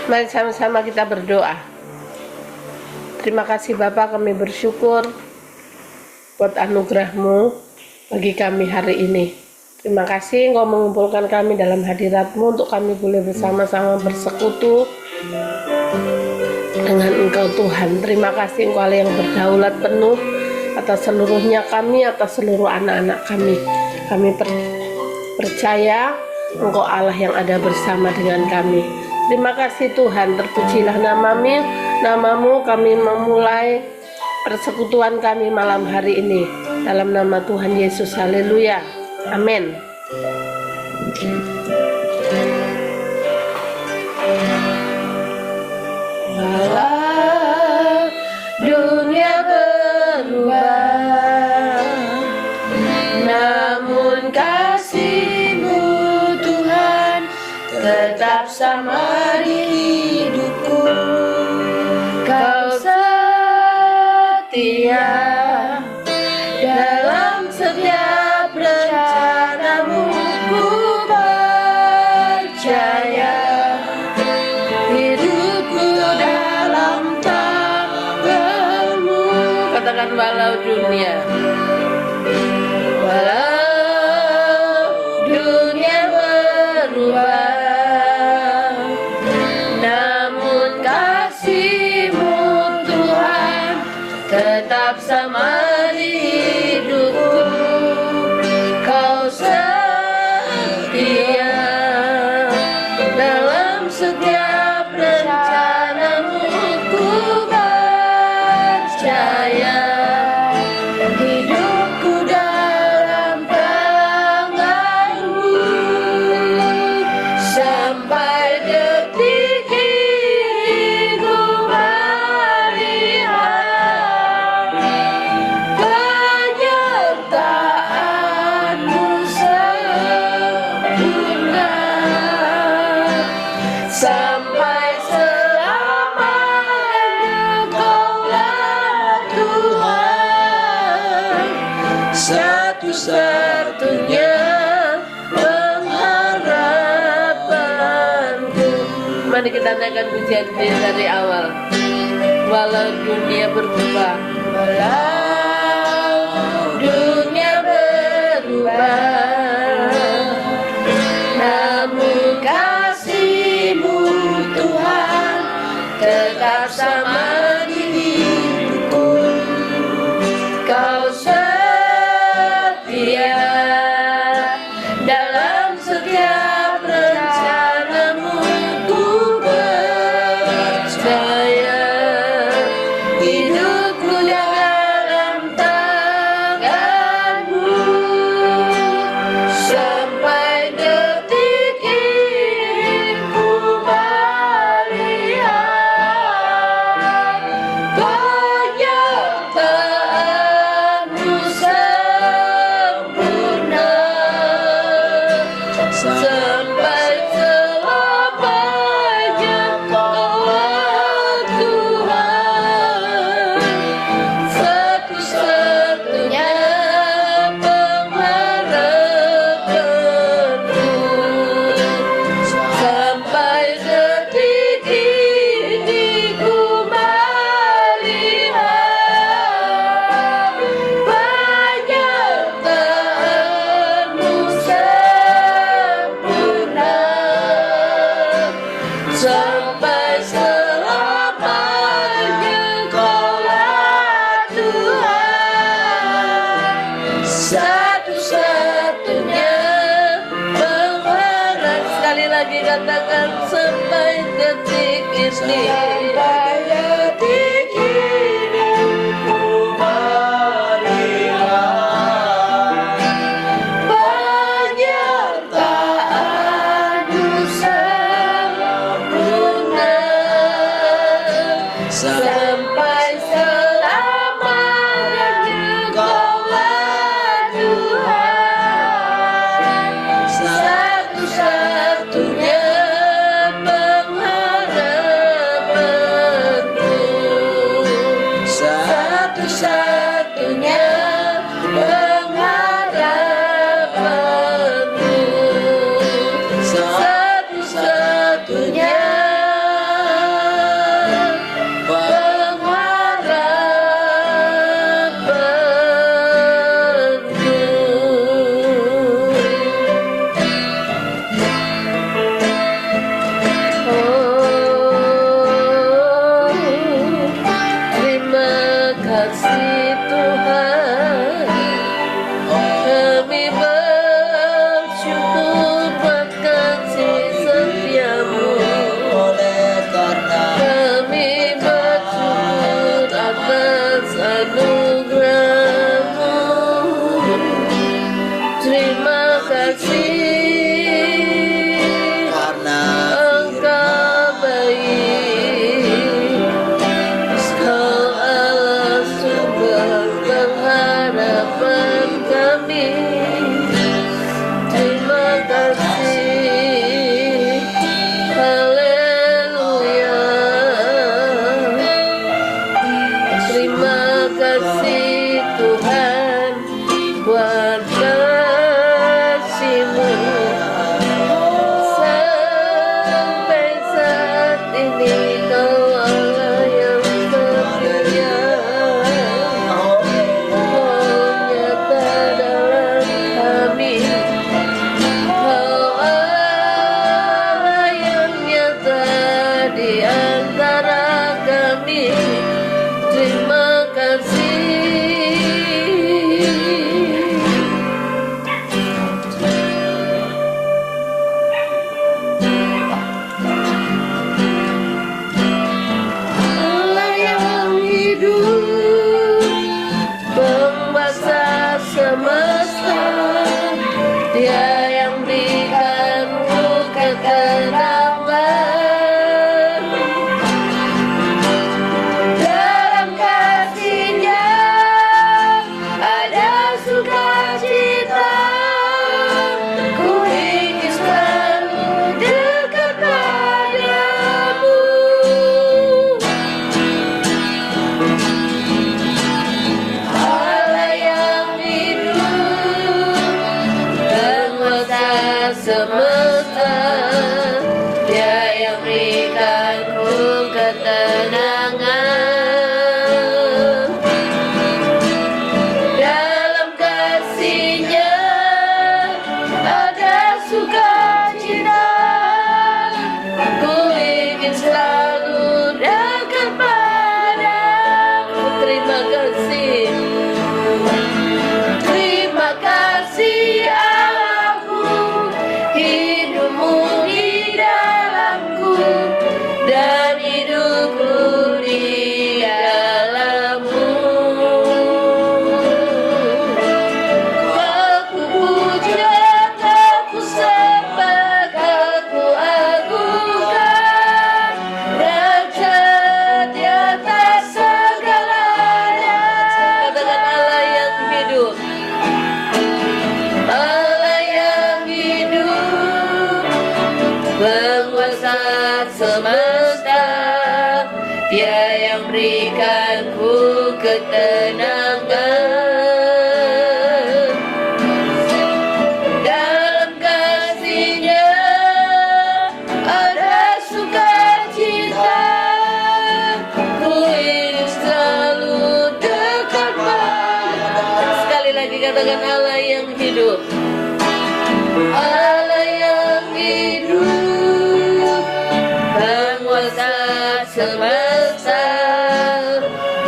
Mari sama-sama kita berdoa. Terima kasih Bapa, kami bersyukur buat anugerah-Mu bagi kami hari ini. Terima kasih Engkau mengumpulkan kami dalam hadirat-Mu untuk kami boleh bersama-sama bersekutu dengan Engkau Tuhan. Terima kasih Engkau Allah yang berdaulat penuh atas seluruhnya kami, atas seluruh anak-anak kami. Kami percaya Engkau Allah yang ada bersama dengan kami. Terima kasih Tuhan, terpujilah namamu, kami memulai persekutuan kami malam hari ini. Dalam nama Tuhan Yesus, haleluya, amin. Walau dunia berubah, namun kasih-Mu Tuhan tetap sama di hidupku. Kau setia dalam setiap rencana-Mu, ku percaya hidupku dalam tangan-Mu. Katakan walau dunia berubah, namun kasih-Mu Tuhan tetap sama di hidupku. Kau setia dalam setiap rencana-Mu, ku percaya hidupku dalam tangan-Mu. Sampai detik ini ku melihat penyertaan-Mu sempurna. Sampai selamanya Kaulah Tuhan, satu-satunya pengharapanku. Mari kita naikkan pujian ini dari awal. Walau dunia berubah, walau dunia berubah, namun kasih-Mu Tuhan tetap sama di hidupku. Kau setia dalam setiap rencana-Mu, ku percaya hidupku dalam tangan-Mu. Sampai detik ini ku melihat penyertaan-Mu sempurna. Sampai selamanya Kaulah Tuhan, satu-satunya pengharapanku. Sampai detik ini ku melihat penyertaan-Mu sempurna. Sampai selamanya Kaulah Tuhan, satu-satunya pengharapan. Sekali lagi katakan sampai detik ini. Sampai detik ini ku melihat penyertaan-Mu sempurna. Sampai selamanya Kaulah Tuhan, satu-satunya pengharapan. Dia yang berikanku ketenangan. Dalam kasih-Nya ada sukacita. Ku ingin selalu dekat padamu. Terima kasih. Terima kasih Allahku, hidupmu di dalamku dan hidupku di dalammu. Kau ku puja, kau ku sembah, kau ku agungkan, dahsyat di atas segalanya. Katakan Allah yang hidup. Allah yang hidup, penguasa semesta, Dia yang berikanku ketenangan. Dalam kasih-Nya ada sukacita. Ku ingin selalu dekat padamu. Sekali lagi katakan Allah yang hidup. Allah yang hidup, penguasa semesta,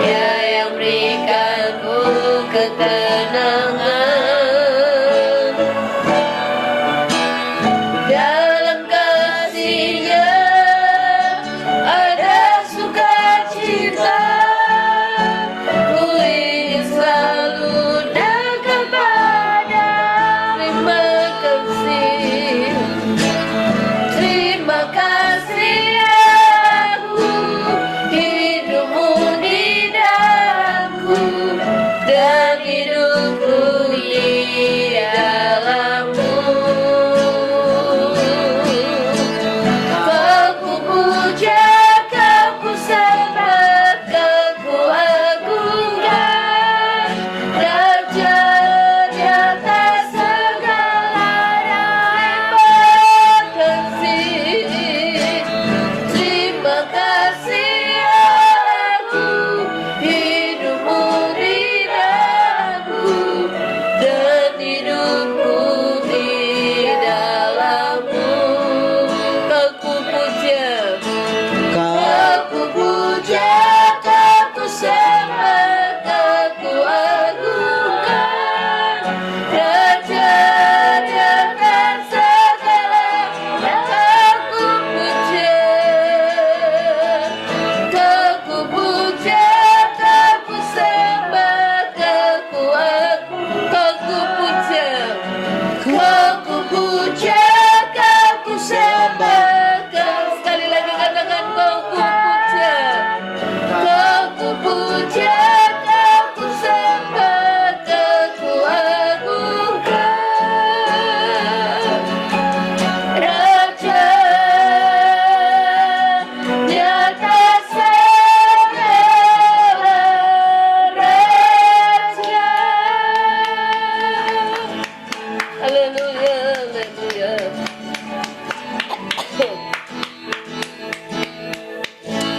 Dia yang berikanku ketenangan. Dalam kasih-Nya ada sukacita. Ku ingin selalu dekat padamu. Terima kasih aku, hidupmu di dalamku dan hidupku di dalammu. Kau ku puja, kau ku sembah, kau ku agungkan, dahsyat di atas segalanya. Terima kasih aku, hidupmu di dalamku dan hidupku di dalammu. Kau ku puja, kau ku puja, kau ku sembah, kau ku agungkan, dahsyat di atas segalanya. Kau ku puja, kau ku sembah, kau ku puja, kau ku puja, kau ku sembah, kau sekali lagi katakan kau ku puja, kau ku puja, kau ku sembah, kau ku agungkan, raja di atas segala raja. Haleluya, haleluya.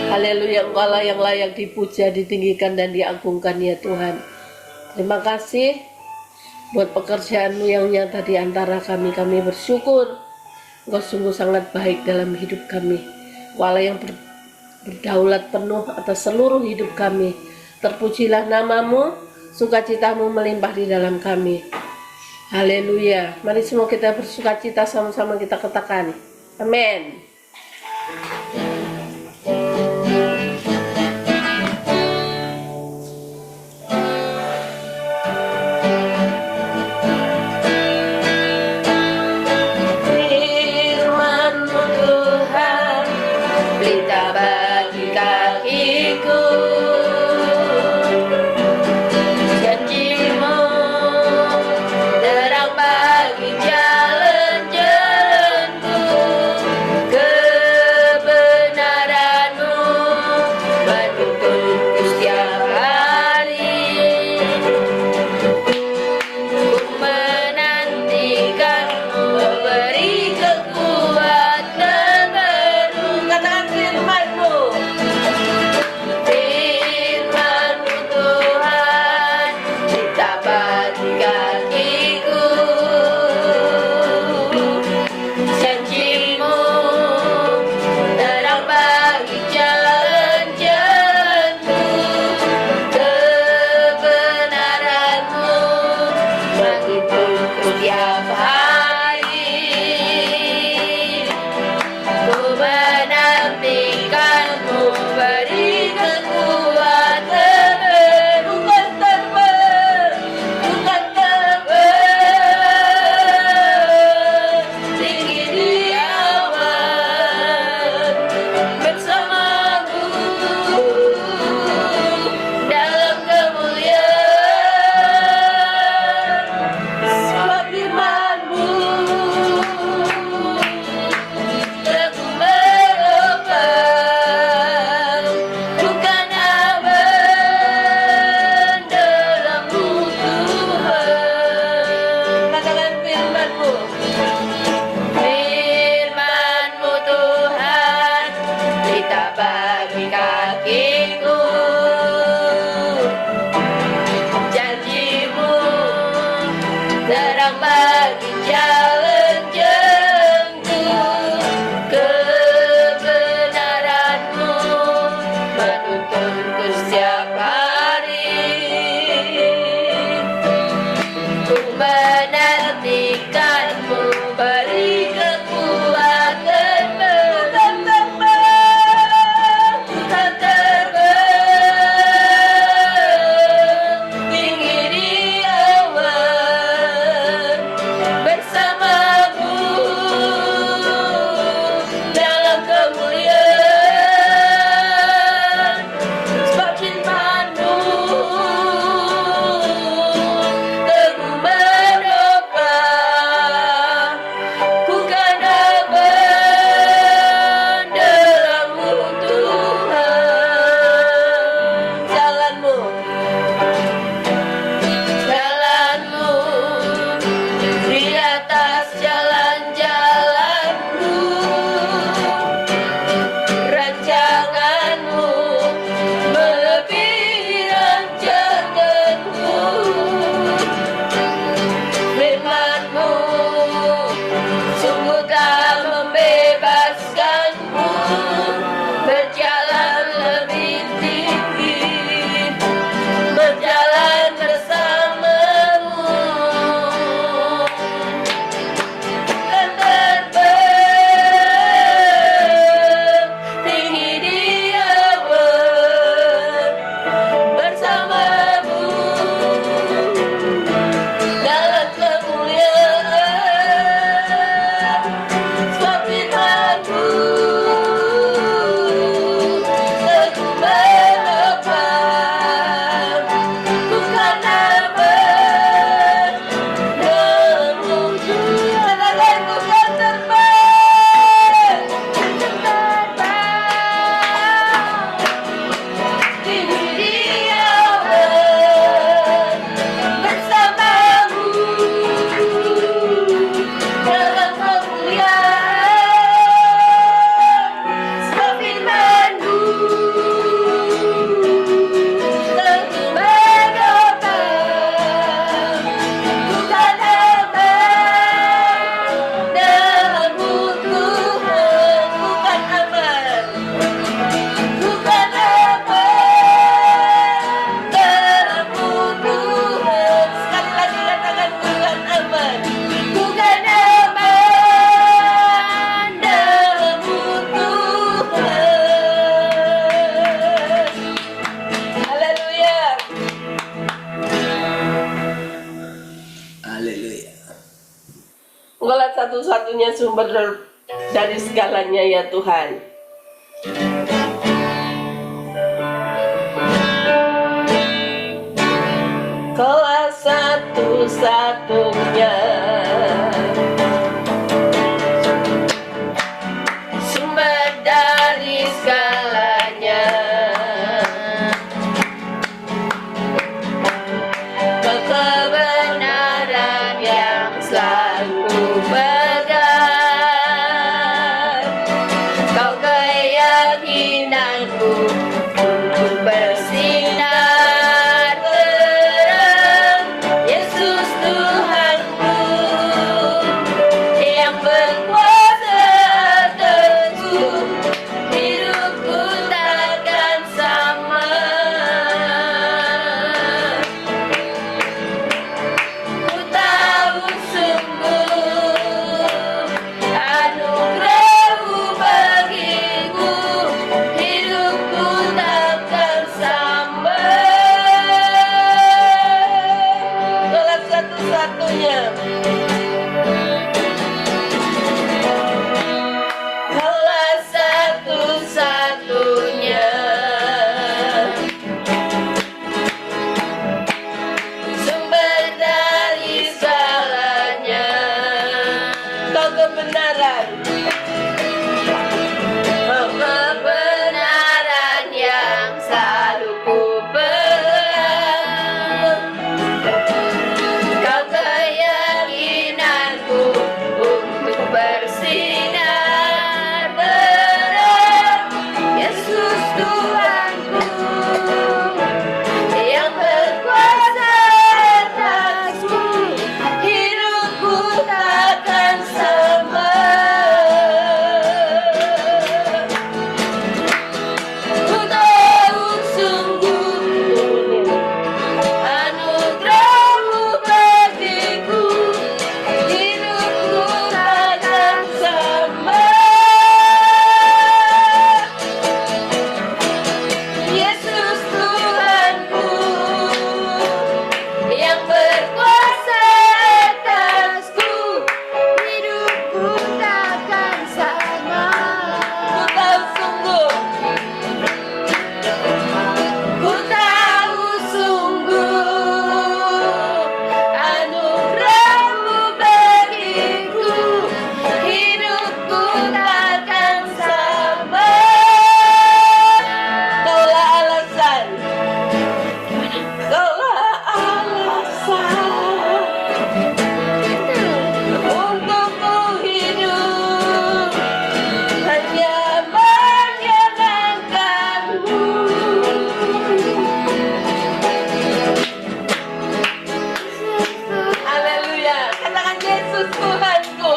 Haleluya, Engkau Allah yang layak dipuja, ditinggikan dan diagungkan ya Tuhan. Terima kasih buat pekerjaan-Mu yang nyata di antara kami. Kami bersyukur Engkau sungguh sangat baik dalam hidup kami. Engkau Allah yang berdaulat penuh atas seluruh hidup kami. Terpujilah nama-Mu, sukacita-Mu melimpah di dalam kami. Haleluya. Mari semua kita bersukacita, sama-sama kita katakan amin. Firman-Mu Tuhan, pelita bagi kakiku. Janji-Mu terang bagi jalan-jalanku. Kebenaran-Mu menuntunku setiap hari. Ku menantikan-Mu memberi kekuatan. sumber dari segalanya ya Tuhan. Kaulah satu-satunya sumber dari segalanya, kebenaran yang selalu pegang, kau keyakinanku untuk bersinar terang, Yesus Tuhanku yang berkuasa atasku, hidupku takkan sama. Ku tahu sungguh anugerah-Mu bagiku, hidupku takkan sama. Kaulah satu-satunya, kaulah satu-satunya sumber dari segalanya, kau kebenaran, kebenaran yang selalu ku pegang, kau keyakinanku untuk bersinar terang, Yesus Tuhanku yang berkuasa atasku, hidupku takkan sama. Ku tahu sungguh anugerah-Mu bagiku, hidupku takkan sama. Yesus Tuhanku yang berkuasa atasku, hidupku takkan sama. Ku tahu sungguh, ku tahu sungguh anugerah-Mu bagiku, hidupku takkan sama. Kaulah alasan, kaulah alasan untuk ku hidup hanya menyenangkan-Mu. Haleluya, katakan Yesus Tuhanku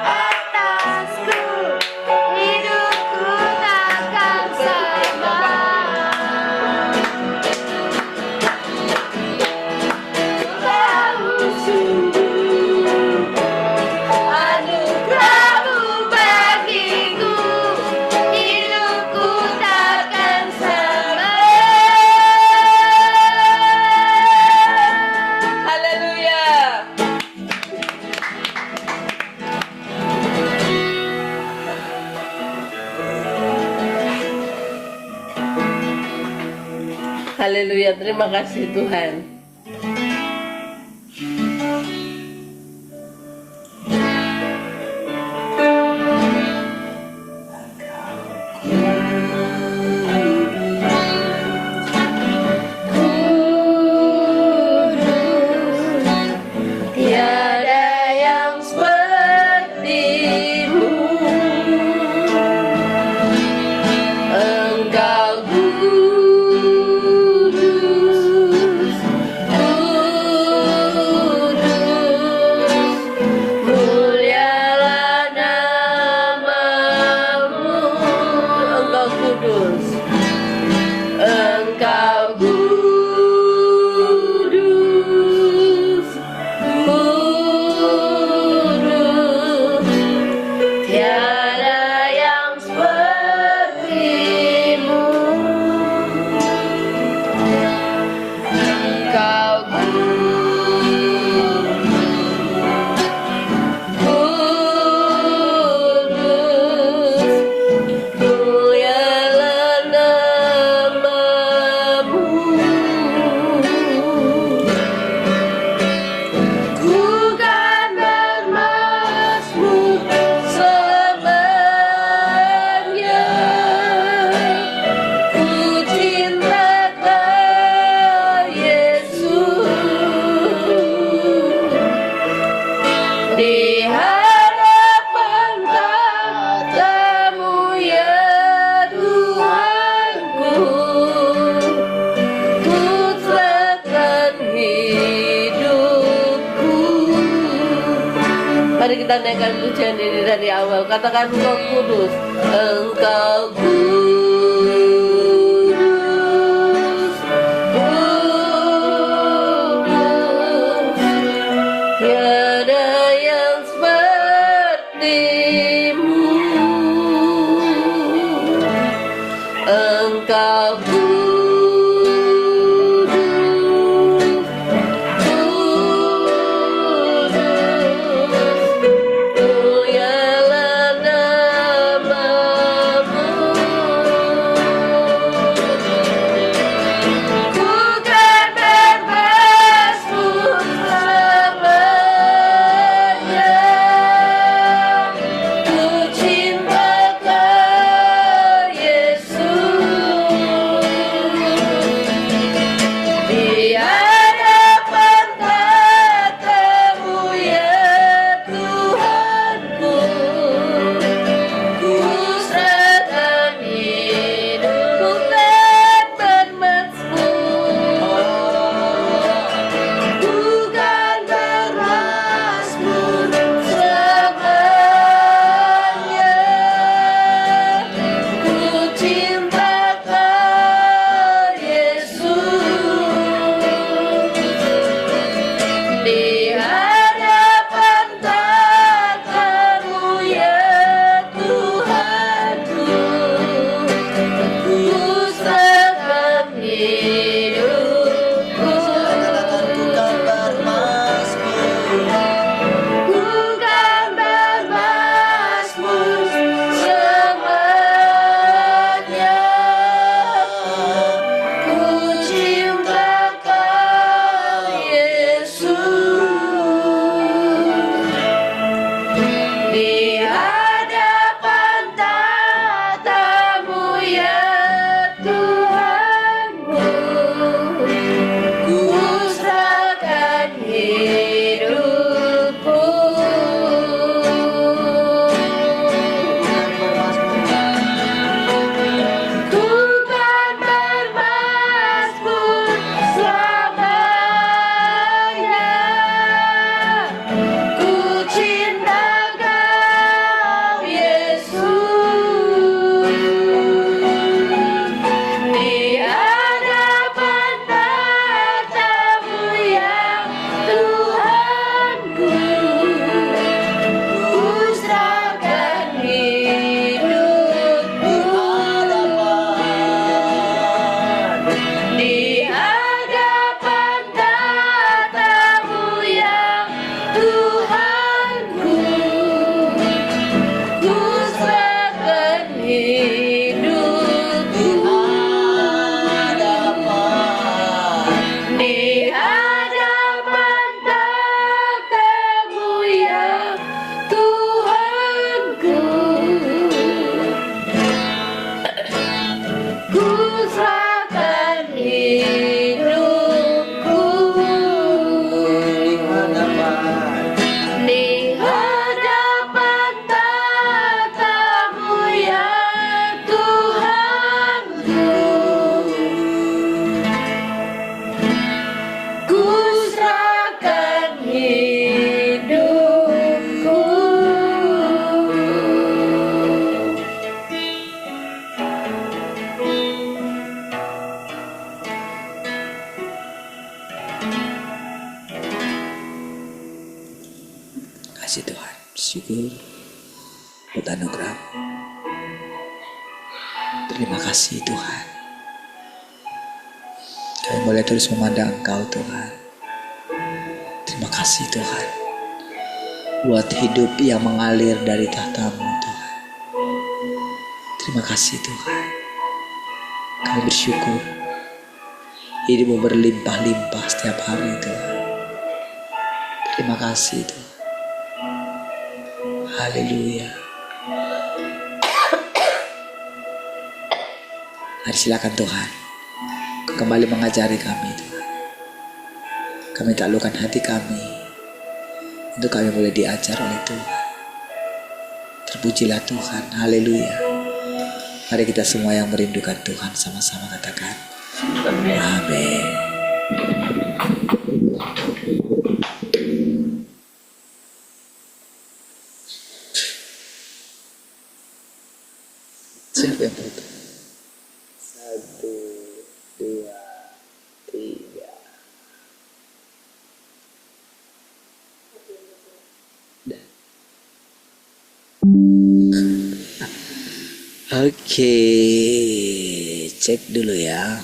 atasku, hidupku takkan sama. Ku tahu sungguh anugerah-Mu bagiku, hidupku takkan sama. Haleluya. Haleluya, terima kasih Tuhan. Tiada yang seperti-Mu, Engkau kudus, kudus, mulialah nama-Mu. Engkau kudus, Engkau kudus, kudus, tiada yang seperti-Mu. Engkau kudus, menaikkan pujian ini dari awal. Katakan Engkau kudus, Engkau kudus, kudus, tiada yang sepertimu. Engkau kasih Tuhan, syukur buat anugerah. Terima kasih Tuhan. Kami boleh terus memandang Engkau Tuhan. Terima kasih Tuhan buat hidup yang mengalir dari tahta-Mu Tuhan. Terima kasih Tuhan. Kami bersyukur hidup-Mu berlimpah-limpah setiap hari Tuhan. Terima kasih Tuhan. Haleluya. Mari silakan Tuhan kembali mengajari kami Tuhan. Kami taklukkan hati kami untuk kami boleh diajar oleh Tuhan. Terpujilah Tuhan. Haleluya. Mari kita semua yang merindukan Tuhan sama-sama katakan amin. Siapa yang foto? 1, 2, 3. Dah. Oke, cek dulu ya.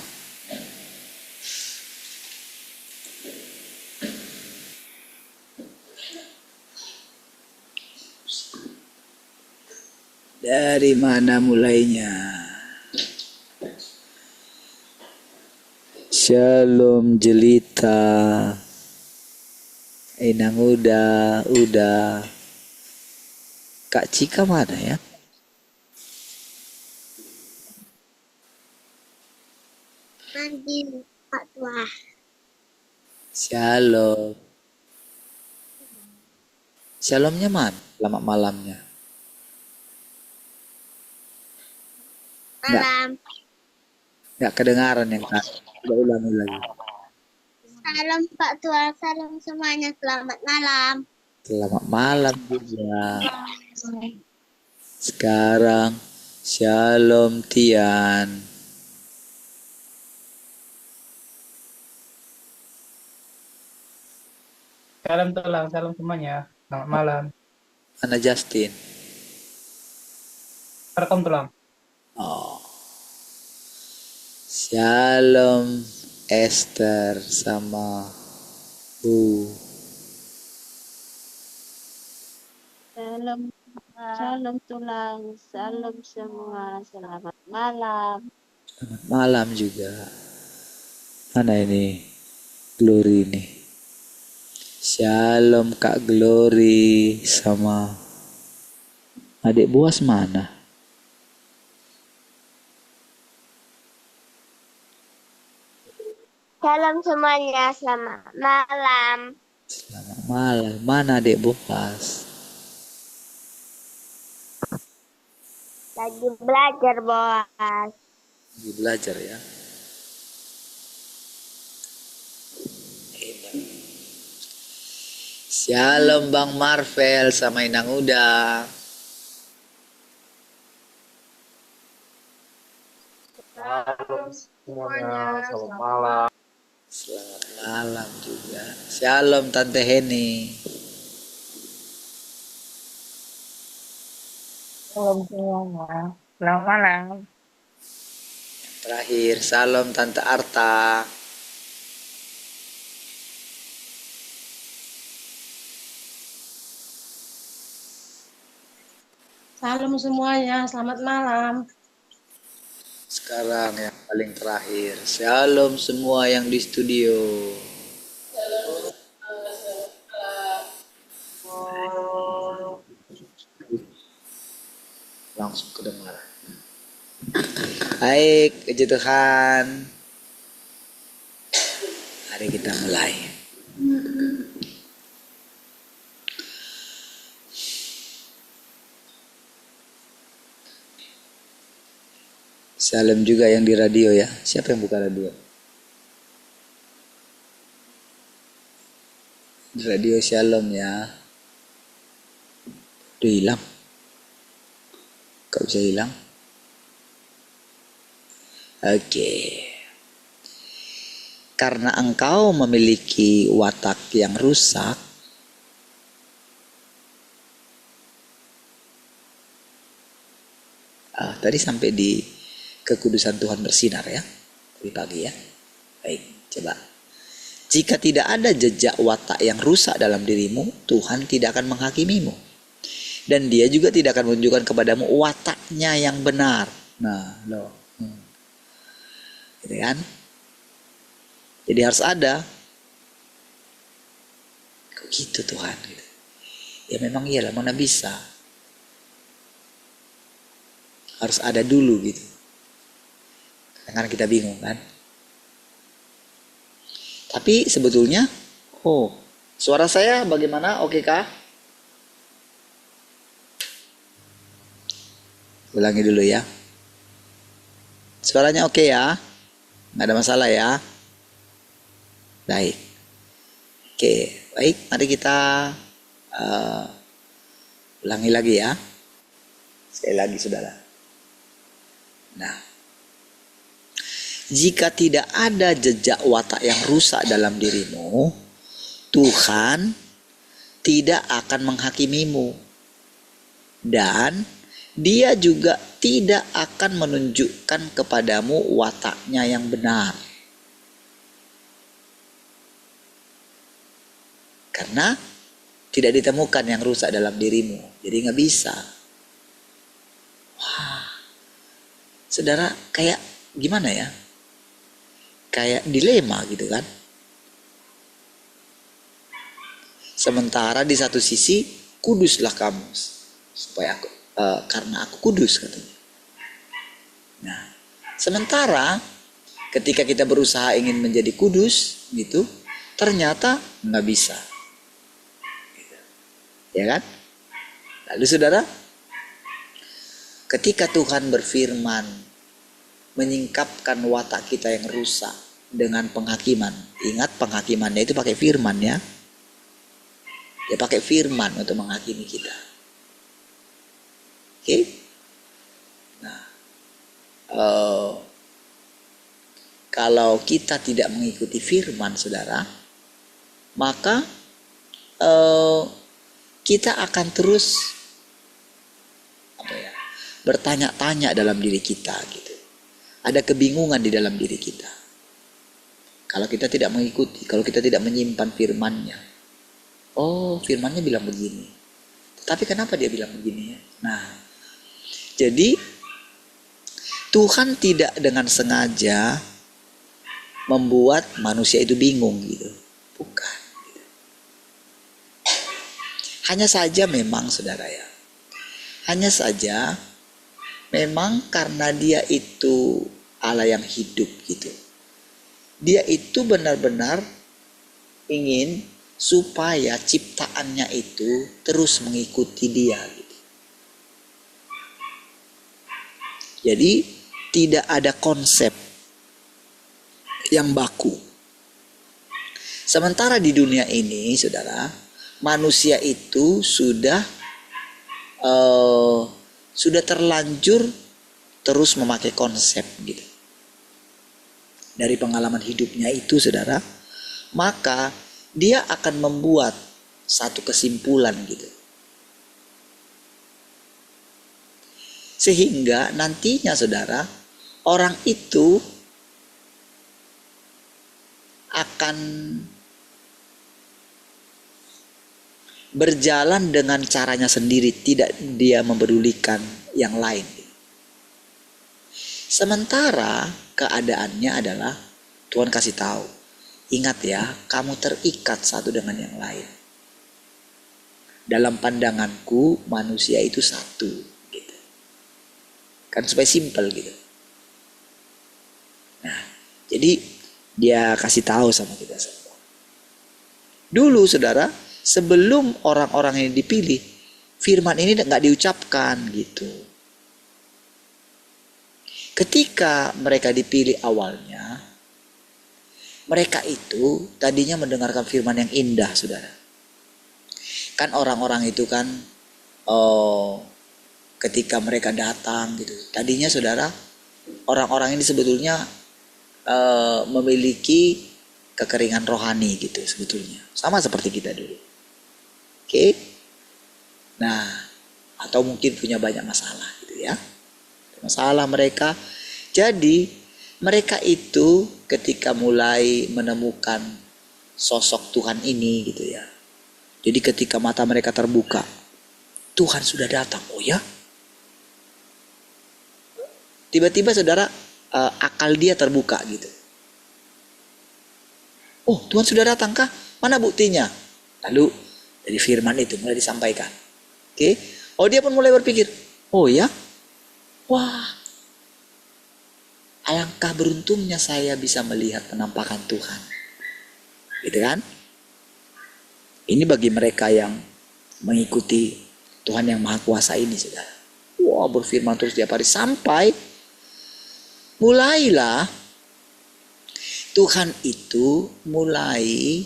Dari mana mulainya? Shalom jelita. Inang udah. Kak Cika mana ya? Mandi Pak Tua. Shalom. Shalomnya mana? Selamat malamnya. Malam. Nggak kedengaran yang tadi. Coba ulangi lagi. Salam Pak Tua, salam semuanya. Selamat malam. Selamat malam juga. Sekarang Shalom Tian. Salam tulang, salam semuanya. Selamat malam. Mana Justin? Rekam tulang. Oh. Shalom Esther sama Bu. Salam tulang, salam semua. Selamat malam. Selamat malam juga. Mana ini? Glory nih. Shalom Kak Glory sama adik buas mana? Salam semuanya, selamat malam. Selamat malam. Mana adik buas? Lagi belajar, Bos. Lagi belajar ya. Shalom Bang Marvel sama Inang Uda. Semuanya, selamat malam. Selamat malam juga. Shalom Tante Heni. Salam semuanya. Selamat malam. Terakhir, Shalom Tante Arta. Salam semuanya, selamat malam. Sekarang yang paling terakhir, Shalom semua yang di studio. Langsung kedengaran. Baik, puji Tuhan. Mari kita mulai. Salam juga yang di radio ya. Siapa yang buka radio? Di radio Shalom ya. Udah hilang. Kok bisa hilang? Oke. Karena engkau memiliki watak yang rusak, tadi sampai di kekudusan Tuhan bersinar ya, tadi pagi ya. Baik, coba. Jika tidak ada jejak watak yang rusak dalam dirimu, Tuhan tidak akan menghakimimu. Dan dia juga tidak akan menunjukkan kepadamu wataknya yang benar. Nah, loh. Gitu kan? Jadi harus ada. Kok gitu Tuhan? Ya memang iyalah, mana bisa. Harus ada dulu gitu. Karena kita bingung kan. Tapi sebetulnya, suara saya bagaimana? Oke kah? Ulangi dulu ya. Suaranya oke ya? Nggak ada masalah ya? Baik. Oke, baik. Mari kita ulangi lagi ya. Sekali lagi saudara. Nah, jika tidak ada jejak watak yang rusak dalam dirimu, Tuhan tidak akan menghakimimu. Dan Dia juga tidak akan menunjukkan kepadamu wataknya yang benar. Karena tidak ditemukan yang rusak dalam dirimu. Jadi nggak bisa. Wah, saudara, kayak gimana ya? Kayak dilema gitu kan. Sementara di satu sisi, kuduslah kamu supaya aku karena aku kudus katanya. Nah, sementara ketika kita berusaha ingin menjadi kudus gitu, ternyata nggak bisa. Ya kan? Lalu saudara, ketika Tuhan berfirman menyingkapkan watak kita yang rusak dengan penghakiman. Ingat, penghakimannya itu pakai firman ya. Dia pakai firman untuk menghakimi kita. Oke? Nah, kalau kita tidak mengikuti firman saudara, maka kita akan terus bertanya-tanya dalam diri kita gitu. Ada kebingungan di dalam diri kita. Kalau kita tidak mengikuti, kalau kita tidak menyimpan firman-Nya. Oh, firman-Nya bilang begini. Tapi kenapa dia bilang begini ya? Nah, jadi Tuhan tidak dengan sengaja membuat manusia itu bingung gitu. Bukan. Hanya saja memang saudara ya. Hanya saja memang karena dia itu Allah yang hidup gitu. Dia itu benar-benar ingin supaya ciptaannya itu terus mengikuti dia gitu. Jadi tidak ada konsep yang baku. Sementara di dunia ini saudara, manusia itu sudah terlanjur terus memakai konsep gitu. Dari pengalaman hidupnya itu saudara, maka dia akan membuat satu kesimpulan gitu. Sehingga nantinya saudara, orang itu akan berjalan dengan caranya sendiri, tidak dia mempedulikan yang lain. Sementara keadaannya adalah Tuhan kasih tahu, ingat ya, kamu terikat satu dengan yang lain. Dalam pandanganku manusia itu satu gitu. Kan supaya simpel gitu. Nah, jadi dia kasih tahu sama kita semua. Dulu saudara, sebelum orang-orang ini dipilih, firman ini nggak diucapkan gitu. Ketika mereka dipilih awalnya, mereka itu tadinya mendengarkan firman yang indah, saudara. Kan orang-orang itu kan, ketika mereka datang gitu, tadinya saudara, orang-orang ini sebetulnya memiliki kekeringan rohani gitu sebetulnya, sama seperti kita dulu. Oke, nah atau mungkin punya banyak masalah gitu ya, masalah mereka. Jadi mereka itu ketika mulai menemukan sosok Tuhan ini gitu ya. Jadi ketika mata mereka terbuka, Tuhan sudah datang. Oh ya, tiba-tiba saudara, akal dia terbuka gitu. Oh, Tuhan sudah datang kah? Mana buktinya? Lalu dari firman itu mulai disampaikan. Oke. Oh, dia pun mulai berpikir, oh ya, wah, alangkah beruntungnya saya bisa melihat penampakan Tuhan. Gitu kan? Ini bagi mereka yang mengikuti Tuhan yang Maha Kuasa ini, saudara. Wah, berfirman terus tiap hari sampai mulailah Tuhan itu mulai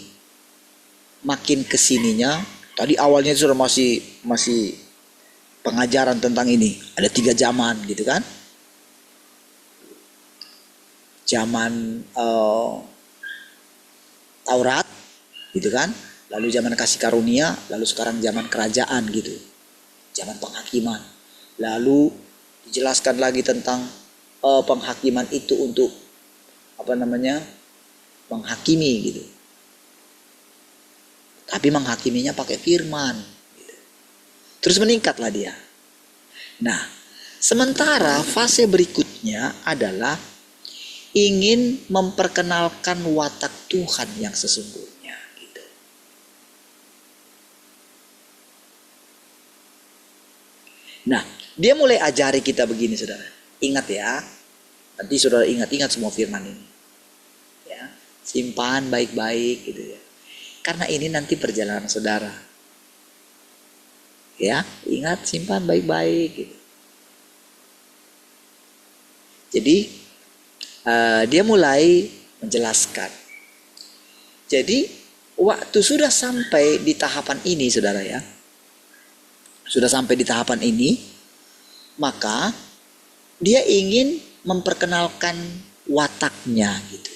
makin kesininya. Tadi awalnya sudah masih pengajaran tentang ini. Ada 3 zaman gitu kan. zaman Taurat gitu kan, lalu zaman kasih karunia, lalu sekarang zaman kerajaan gitu, zaman penghakiman. Lalu dijelaskan lagi tentang penghakiman itu untuk menghakimi gitu, tapi menghakiminya pakai firman gitu. Terus meningkatlah dia. Nah, sementara fase berikutnya adalah ingin memperkenalkan watak Tuhan yang sesungguhnya gitu. Nah, dia mulai ajari kita begini, saudara. Ingat ya, nanti saudara ingat semua firman ini ya, simpan baik-baik gitu ya, karena ini nanti perjalanan saudara ya. Ingat, simpan baik-baik gitu. Jadi dia mulai menjelaskan. Jadi waktu sudah sampai di tahapan ini, saudara ya, sudah sampai di tahapan ini, maka dia ingin memperkenalkan wataknya gitu.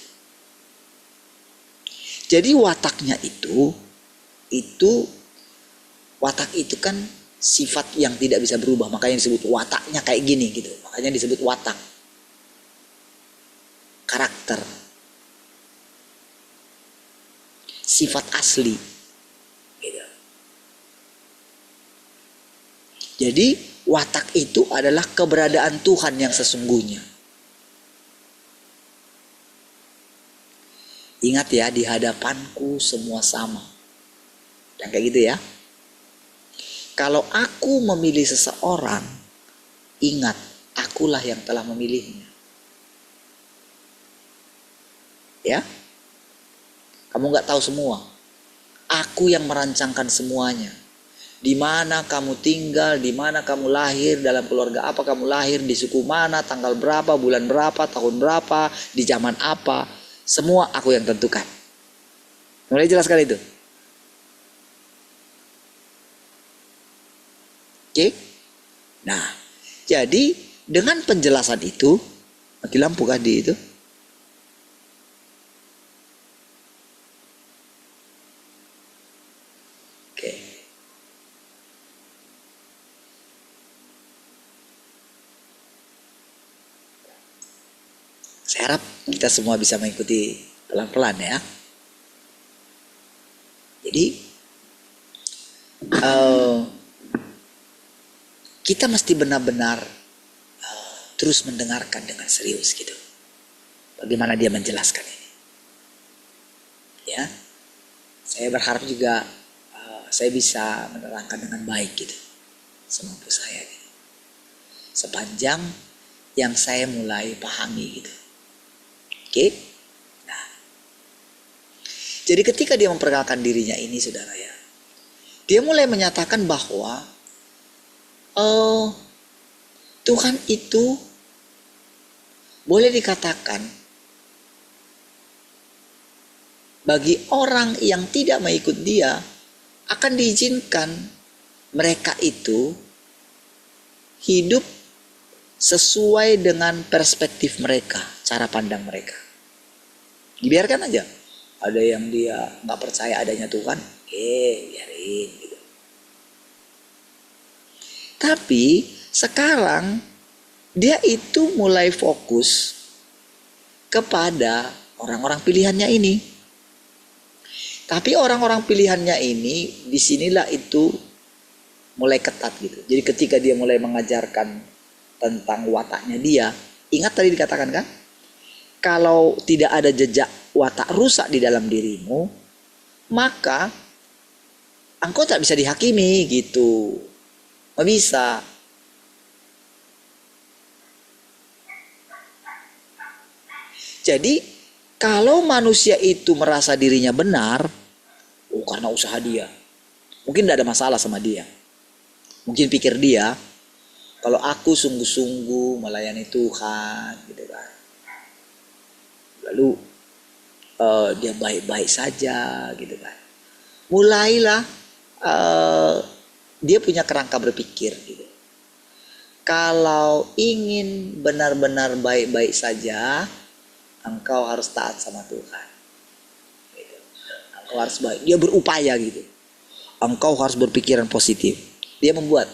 Jadi wataknya itu watak itu kan sifat yang tidak bisa berubah, makanya disebut wataknya kayak gini gitu, makanya disebut watak. Karakter, sifat asli gitu. Jadi watak itu adalah keberadaan Tuhan yang sesungguhnya. Ingat ya, di hadapanku semua sama, dan kayak gitu ya. Kalau aku memilih seseorang, ingat, akulah yang telah memilihnya. Ya, kamu nggak tahu semua. Aku yang merancangkan semuanya. Di mana kamu tinggal, di mana kamu lahir, dalam keluarga apa kamu lahir, di suku mana, tanggal berapa, bulan berapa, tahun berapa, di zaman apa, semua aku yang tentukan. Mulai jelaskan itu. Oke? Nah, jadi dengan penjelasan itu, mati lampu kan di itu. Saya harap kita semua bisa mengikuti pelan-pelan ya. Jadi kita mesti benar-benar terus mendengarkan dengan serius gitu. Bagaimana dia menjelaskan ini. Ya, saya berharap juga saya bisa menerangkan dengan baik gitu, semampu saya gitu. Sepanjang yang saya mulai pahami gitu. Oke. Nah, jadi ketika dia memperkenalkan dirinya ini, saudara ya, dia mulai menyatakan bahwa Tuhan itu boleh dikatakan bagi orang yang tidak mengikut dia akan diizinkan mereka itu hidup sesuai dengan perspektif mereka, cara pandang mereka. Dibiarkan aja. Ada yang dia nggak percaya adanya Tuhan, biarin gitu. Tapi sekarang dia itu mulai fokus kepada orang-orang pilihannya ini. Tapi orang-orang pilihannya ini disinilah itu mulai ketat gitu. Jadi ketika dia mulai mengajarkan tentang wataknya dia, ingat tadi dikatakan kan, kalau tidak ada jejak watak rusak di dalam dirimu, maka engkau tak bisa dihakimi gitu. Nggak bisa. Jadi kalau manusia itu merasa dirinya benar, karena usaha dia, mungkin tidak ada masalah sama dia. Mungkin pikir dia, kalau aku sungguh-sungguh melayani Tuhan gitu kan, lalu dia baik-baik saja gitu kan, mulailah dia punya kerangka berpikir gitu. Kalau ingin benar-benar baik-baik saja, engkau harus taat sama Tuhan. Gitu. Engkau harus baik. Dia berupaya gitu. Engkau harus berpikiran positif. Dia membuat.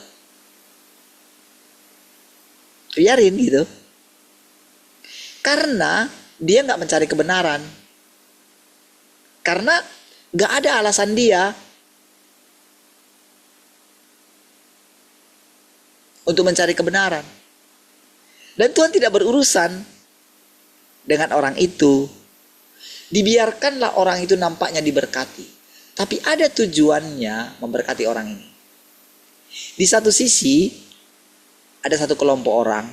Biarin gitu. Karena dia nggak mencari kebenaran. Karena nggak ada alasan dia untuk mencari kebenaran. Dan Tuhan tidak berurusan dengan orang itu. Dibiarkanlah orang itu nampaknya diberkati. Tapi ada tujuannya memberkati orang ini. Di satu sisi, ada satu kelompok orang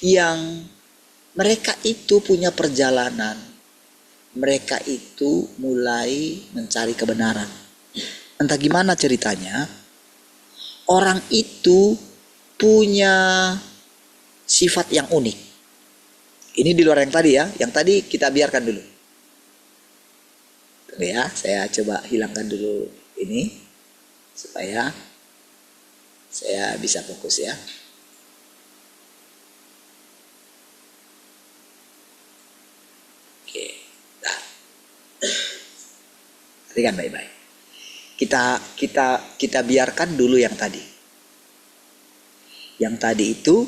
yang mereka itu punya perjalanan. Mereka itu mulai mencari kebenaran. Entah gimana ceritanya, orang itu punya sifat yang unik. Ini di luar yang tadi ya. Yang tadi kita biarkan dulu. Tunggu ya, saya coba hilangkan dulu ini supaya saya bisa fokus ya. Oke, nah. Perhatikan baik-baik. Kita biarkan dulu yang tadi. Yang tadi itu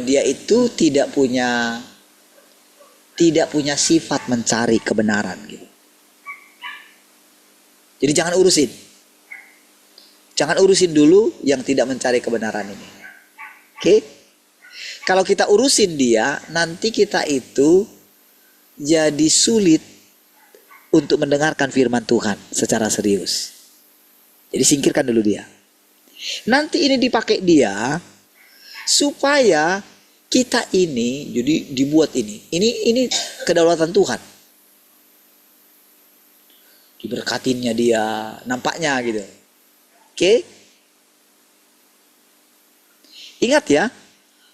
dia itu tidak punya sifat mencari kebenaran gitu. Jadi jangan urusin. Jangan urusin dulu yang tidak mencari kebenaran ini. Oke? Kalau kita urusin dia, nanti kita itu jadi sulit untuk mendengarkan firman Tuhan secara serius. Jadi singkirkan dulu dia. Nanti ini dipakai dia supaya kita ini jadi dibuat ini. Ini kedaulatan Tuhan. Diberkatinnya dia, nampaknya gitu. Oke? Ingat ya,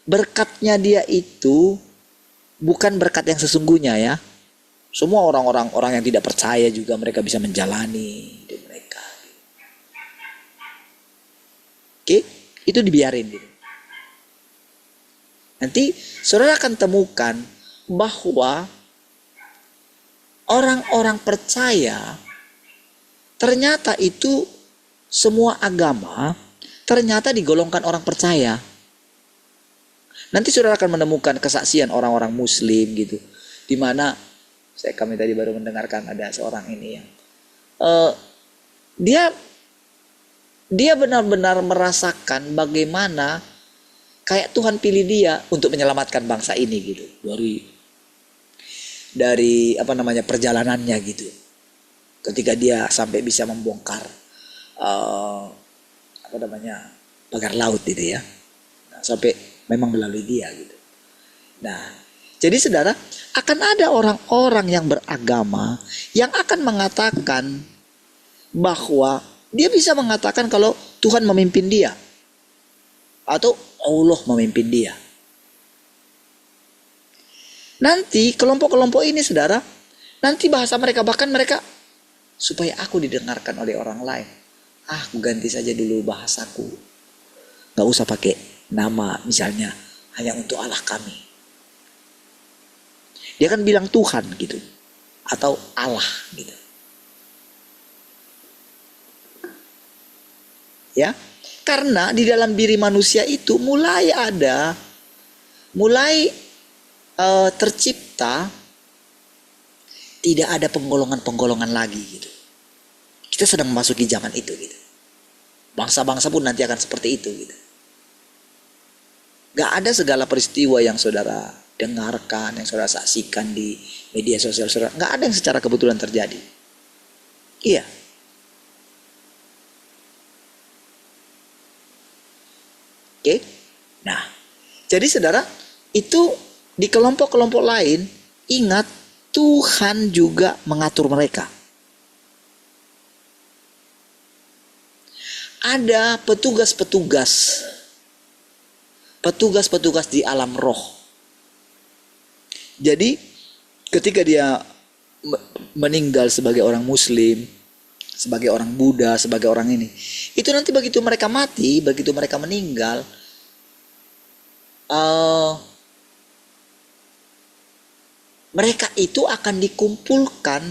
berkatnya dia itu bukan berkat yang sesungguhnya ya. Semua orang yang tidak percaya juga mereka bisa menjalani hidup mereka. Oke? Itu dibiarin gitu. Nanti saudara akan temukan bahwa orang-orang percaya ternyata itu semua agama ternyata digolongkan orang percaya. Nanti saudara akan menemukan kesaksian orang-orang Muslim gitu, di mana kami tadi baru mendengarkan ada seorang ini yang dia benar-benar merasakan bagaimana kayak Tuhan pilih dia untuk menyelamatkan bangsa ini gitu dari perjalanannya gitu. Ketika dia sampai bisa membongkar pagar laut itu ya, nah, sampai memang melalui dia gitu. Nah, jadi saudara, akan ada orang-orang yang beragama yang akan mengatakan bahwa dia bisa mengatakan kalau Tuhan memimpin dia atau Allah memimpin dia. Nanti kelompok-kelompok ini saudara, nanti bahasa mereka bahkan mereka supaya aku didengarkan oleh orang lain. Aku ganti saja dulu bahasaku. Gak usah pakai nama misalnya hanya untuk Allah kami. Dia kan bilang Tuhan gitu. Atau Allah gitu. Ya. Karena di dalam diri manusia itu mulai tercipta tidak ada penggolongan-penggolongan lagi gitu. Kita sedang memasuki zaman itu gitu. Bangsa-bangsa pun nanti akan seperti itu gitu. Gak ada segala peristiwa yang saudara dengarkan, yang saudara saksikan di media sosial saudara, gak ada yang secara kebetulan terjadi. Iya. Oke. Nah, jadi saudara, itu di kelompok-kelompok lain, ingat Tuhan juga mengatur mereka. Ada petugas-petugas di alam roh. Jadi ketika dia meninggal sebagai orang Muslim, sebagai orang Buddha, sebagai orang ini, itu nanti begitu mereka mati, begitu mereka meninggal, mereka itu akan dikumpulkan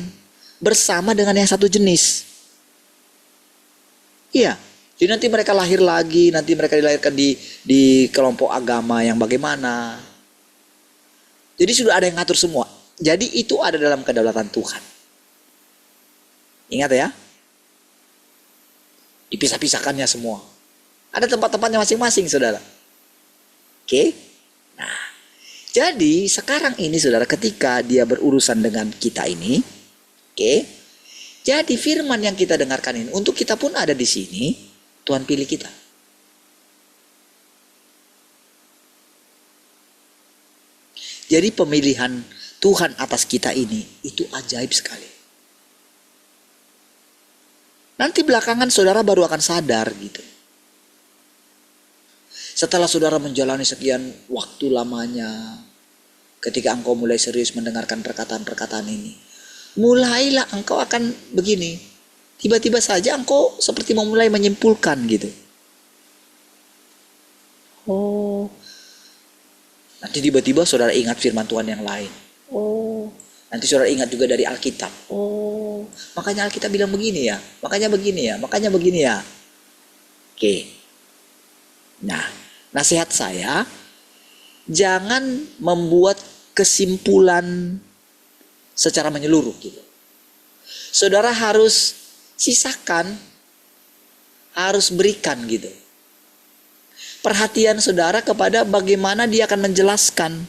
bersama dengan yang satu jenis. Iya, jadi nanti mereka lahir lagi, nanti mereka dilahirkan di kelompok agama yang bagaimana. Jadi sudah ada yang ngatur semua. Jadi itu ada dalam kedaulatan Tuhan. Ingat ya, dipisah-pisahkannya semua. Ada tempat-tempatnya masing-masing, saudara. Oke. Nah, jadi sekarang ini saudara, ketika dia berurusan dengan kita ini, oke. Jadi firman yang kita dengarkan ini untuk kita pun ada di sini, Tuhan pilih kita. Jadi pemilihan Tuhan atas kita ini itu ajaib sekali. Nanti belakangan saudara baru akan sadar gitu. Setelah saudara menjalani sekian waktu lamanya, ketika engkau mulai serius mendengarkan perkataan-perkataan ini, mulailah engkau akan begini. Tiba-tiba saja engkau seperti memulai menyimpulkan gitu. Oh, nanti tiba-tiba saudara ingat firman Tuhan yang lain. Oh, nanti saudara ingat juga dari Alkitab. Oh, makanya Alkitab bilang begini ya, makanya begini ya, makanya begini ya. Oke. Nah, nasihat saya, jangan membuat kesimpulan secara menyeluruh gitu. Saudara harus sisakan, harus berikan gitu. Perhatian saudara kepada bagaimana dia akan menjelaskan.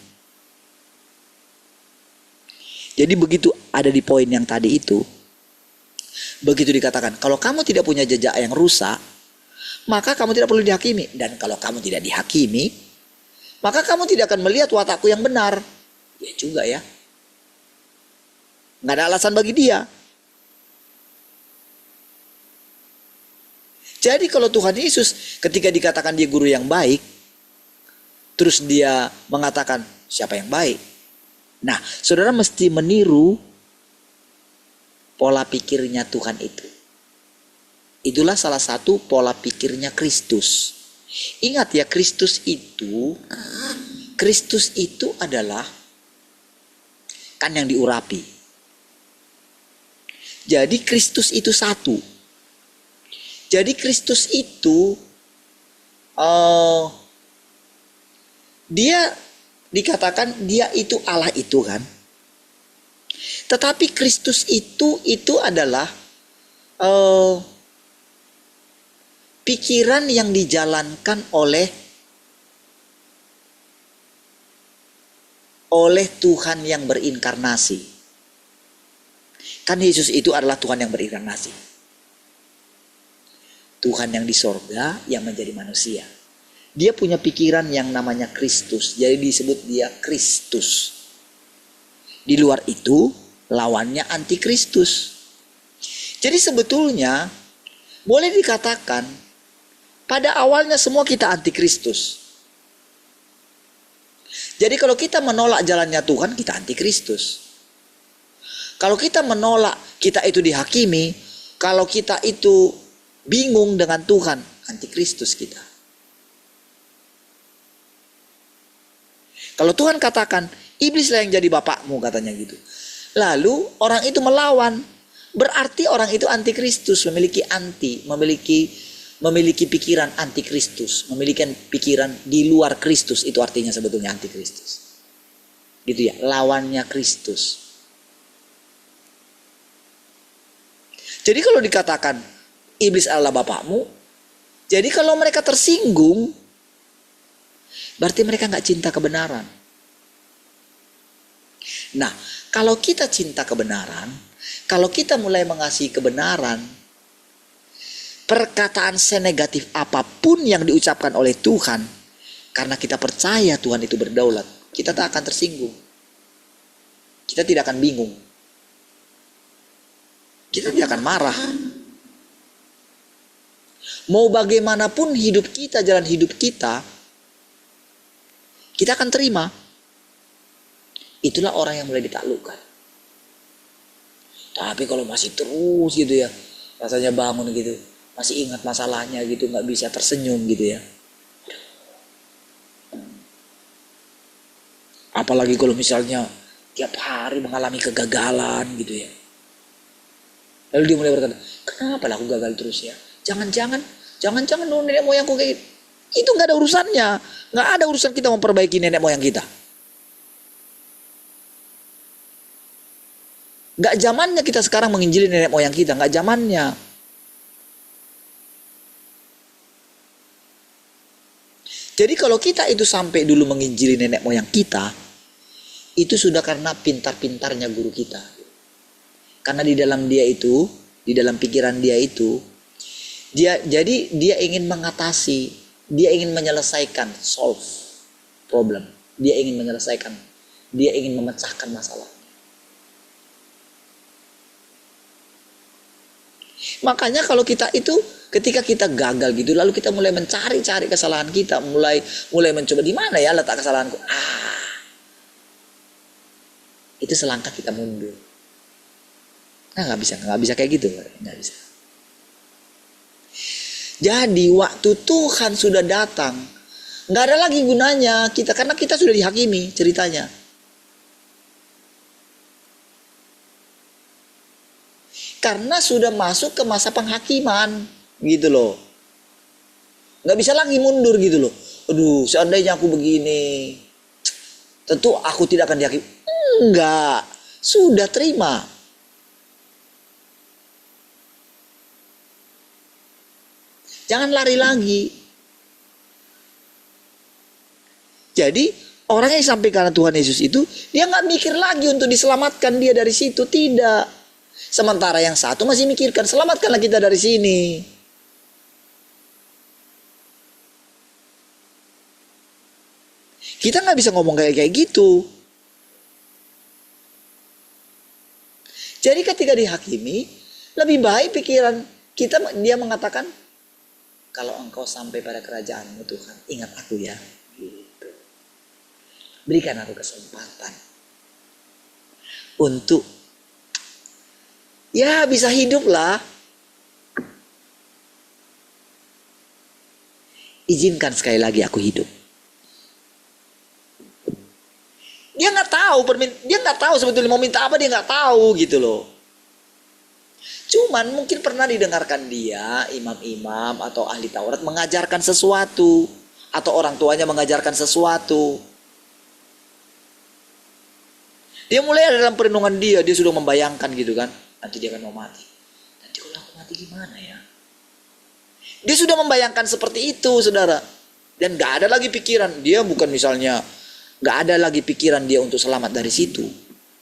Jadi begitu ada di poin yang tadi itu, begitu dikatakan, kalau kamu tidak punya jejak yang rusak, maka kamu tidak perlu dihakimi. Dan kalau kamu tidak dihakimi, maka kamu tidak akan melihat watakku yang benar. Ya juga ya. Nggak ada alasan bagi dia. Jadi kalau Tuhan Yesus ketika dikatakan dia guru yang baik, terus dia mengatakan siapa yang baik? Nah, saudara mesti meniru pola pikirnya Tuhan itu. Itulah salah satu pola pikirnya Kristus. Ingat ya, Kristus itu adalah kan yang diurapi. Jadi Kristus itu satu. Jadi Kristus itu dia dikatakan dia itu Allah itu kan. Tetapi Kristus itu adalah pikiran yang dijalankan oleh Tuhan yang berinkarnasi. Kan Yesus itu adalah Tuhan yang berinkarnasi. Tuhan yang di sorga yang menjadi manusia. Dia punya pikiran yang namanya Kristus. Jadi disebut dia Kristus. Di luar itu lawannya antikristus. Jadi sebetulnya boleh dikatakan pada awalnya semua kita antikristus. Jadi kalau kita menolak jalannya Tuhan, kita antikristus. Kalau kita menolak kita itu dihakimi, kalau kita itu bingung dengan Tuhan, antikristus kita. Kalau Tuhan katakan, iblislah yang jadi bapakmu, katanya gitu. Lalu orang itu melawan, berarti orang itu antikristus, memiliki pikiran antikristus, memiliki pikiran di luar Kristus, itu artinya sebetulnya antikristus. Gitu ya, lawannya Kristus. Jadi kalau dikatakan iblis adalah bapakmu, jadi kalau mereka tersinggung, berarti mereka nggak cinta kebenaran. Nah, kalau kita cinta kebenaran, kalau kita mulai mengasihi kebenaran, perkataan senegatif apapun yang diucapkan oleh Tuhan, karena kita percaya Tuhan itu berdaulat, kita tak akan tersinggung. Kita tidak akan bingung. Kita tidak akan marah. Mau bagaimanapun hidup kita, jalan hidup kita akan terima. Itulah orang yang mulai ditaklukkan. Tapi kalau masih terus gitu ya, rasanya bangun gitu, masih ingat masalahnya gitu, nggak bisa tersenyum gitu ya. Apalagi kalau misalnya tiap hari mengalami kegagalan gitu ya. Lalu dia mulai berkata, kenapa lah aku gagal terus ya? Jangan-jangan dulu nenek moyangku kayak gitu. Itu nggak ada urusannya. Nggak ada urusan kita memperbaiki nenek moyang kita. Nggak zamannya kita sekarang menginjili nenek moyang kita. Nggak zamannya. Jadi kalau kita itu sampai dulu menginjili nenek moyang kita, itu sudah karena pintar-pintarnya guru kita. Karena di dalam dia itu, di dalam pikiran dia itu, dia ingin mengatasi, dia ingin menyelesaikan, solve problem. Dia ingin menyelesaikan, dia ingin memecahkan masalah. Makanya kalau kita itu ketika kita gagal gitu, lalu kita mulai mencari-cari kesalahan kita, mulai mencoba di mana ya letak kesalahanku. Itu selangkah kita mundur. Nah, nggak bisa kayak gitu, nggak bisa. Jadi waktu Tuhan sudah datang, nggak ada lagi gunanya kita, karena kita sudah dihakimi ceritanya. Karena sudah masuk ke masa penghakiman, gitu loh. Nggak bisa lagi mundur gitu loh. Aduh, seandainya aku begini, tentu aku tidak akan dihakimi. Enggak, sudah terima. Jangan lari lagi. Jadi orang yang disampaikan Tuhan Yesus itu, dia nggak mikir lagi untuk diselamatkan dia dari situ, tidak. Sementara yang satu masih mikirkan, selamatkanlah kita dari sini. Kita nggak bisa ngomong kayak gitu. Jadi ketika dihakimi, lebih baik pikiran kita, dia mengatakan, kalau engkau sampai pada kerajaanmu Tuhan, ingat aku ya. Gitu. Berikan aku kesempatan untuk ya bisa hidup lah. Izinkan sekali lagi aku hidup. Dia nggak tahu sebetulnya mau minta apa, dia nggak tahu gitu loh. Cuman mungkin pernah didengarkan dia imam-imam atau ahli Taurat mengajarkan sesuatu, atau orang tuanya mengajarkan sesuatu. Dia mulai dalam perenungan dia sudah membayangkan gitu kan, nanti dia akan mau mati. Nanti kalau aku mati gimana ya? Dia sudah membayangkan seperti itu, saudara. Dan gak ada lagi pikiran, dia bukan misalnya, gak ada lagi pikiran dia untuk selamat dari situ.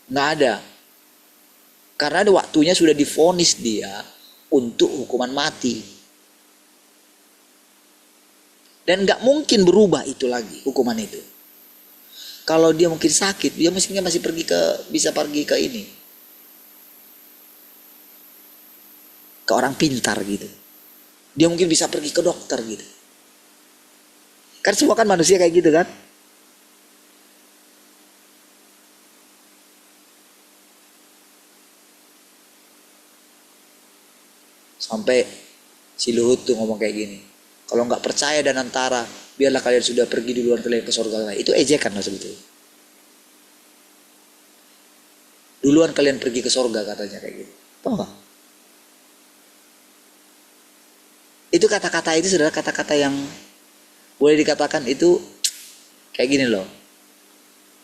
Gak ada. Karena ada waktunya sudah divonis dia untuk hukuman mati. Dan gak mungkin berubah itu lagi, hukuman itu. Kalau dia mungkin sakit, dia mestinya masih bisa pergi ke ini. Ke orang pintar gitu. Dia mungkin bisa pergi ke dokter gitu. Kan semua kan manusia kayak gitu kan. Sampai si Luhut tuh ngomong kayak gini. Kalau nggak percaya dan antara, biarlah kalian sudah pergi duluan kalian ke surga. Itu ejekan lah sebetulnya. Duluan kalian pergi ke surga katanya kayak gitu. Tahu nggak? Itu kata-kata itu saudara, kata-kata yang boleh dikatakan itu kayak gini loh.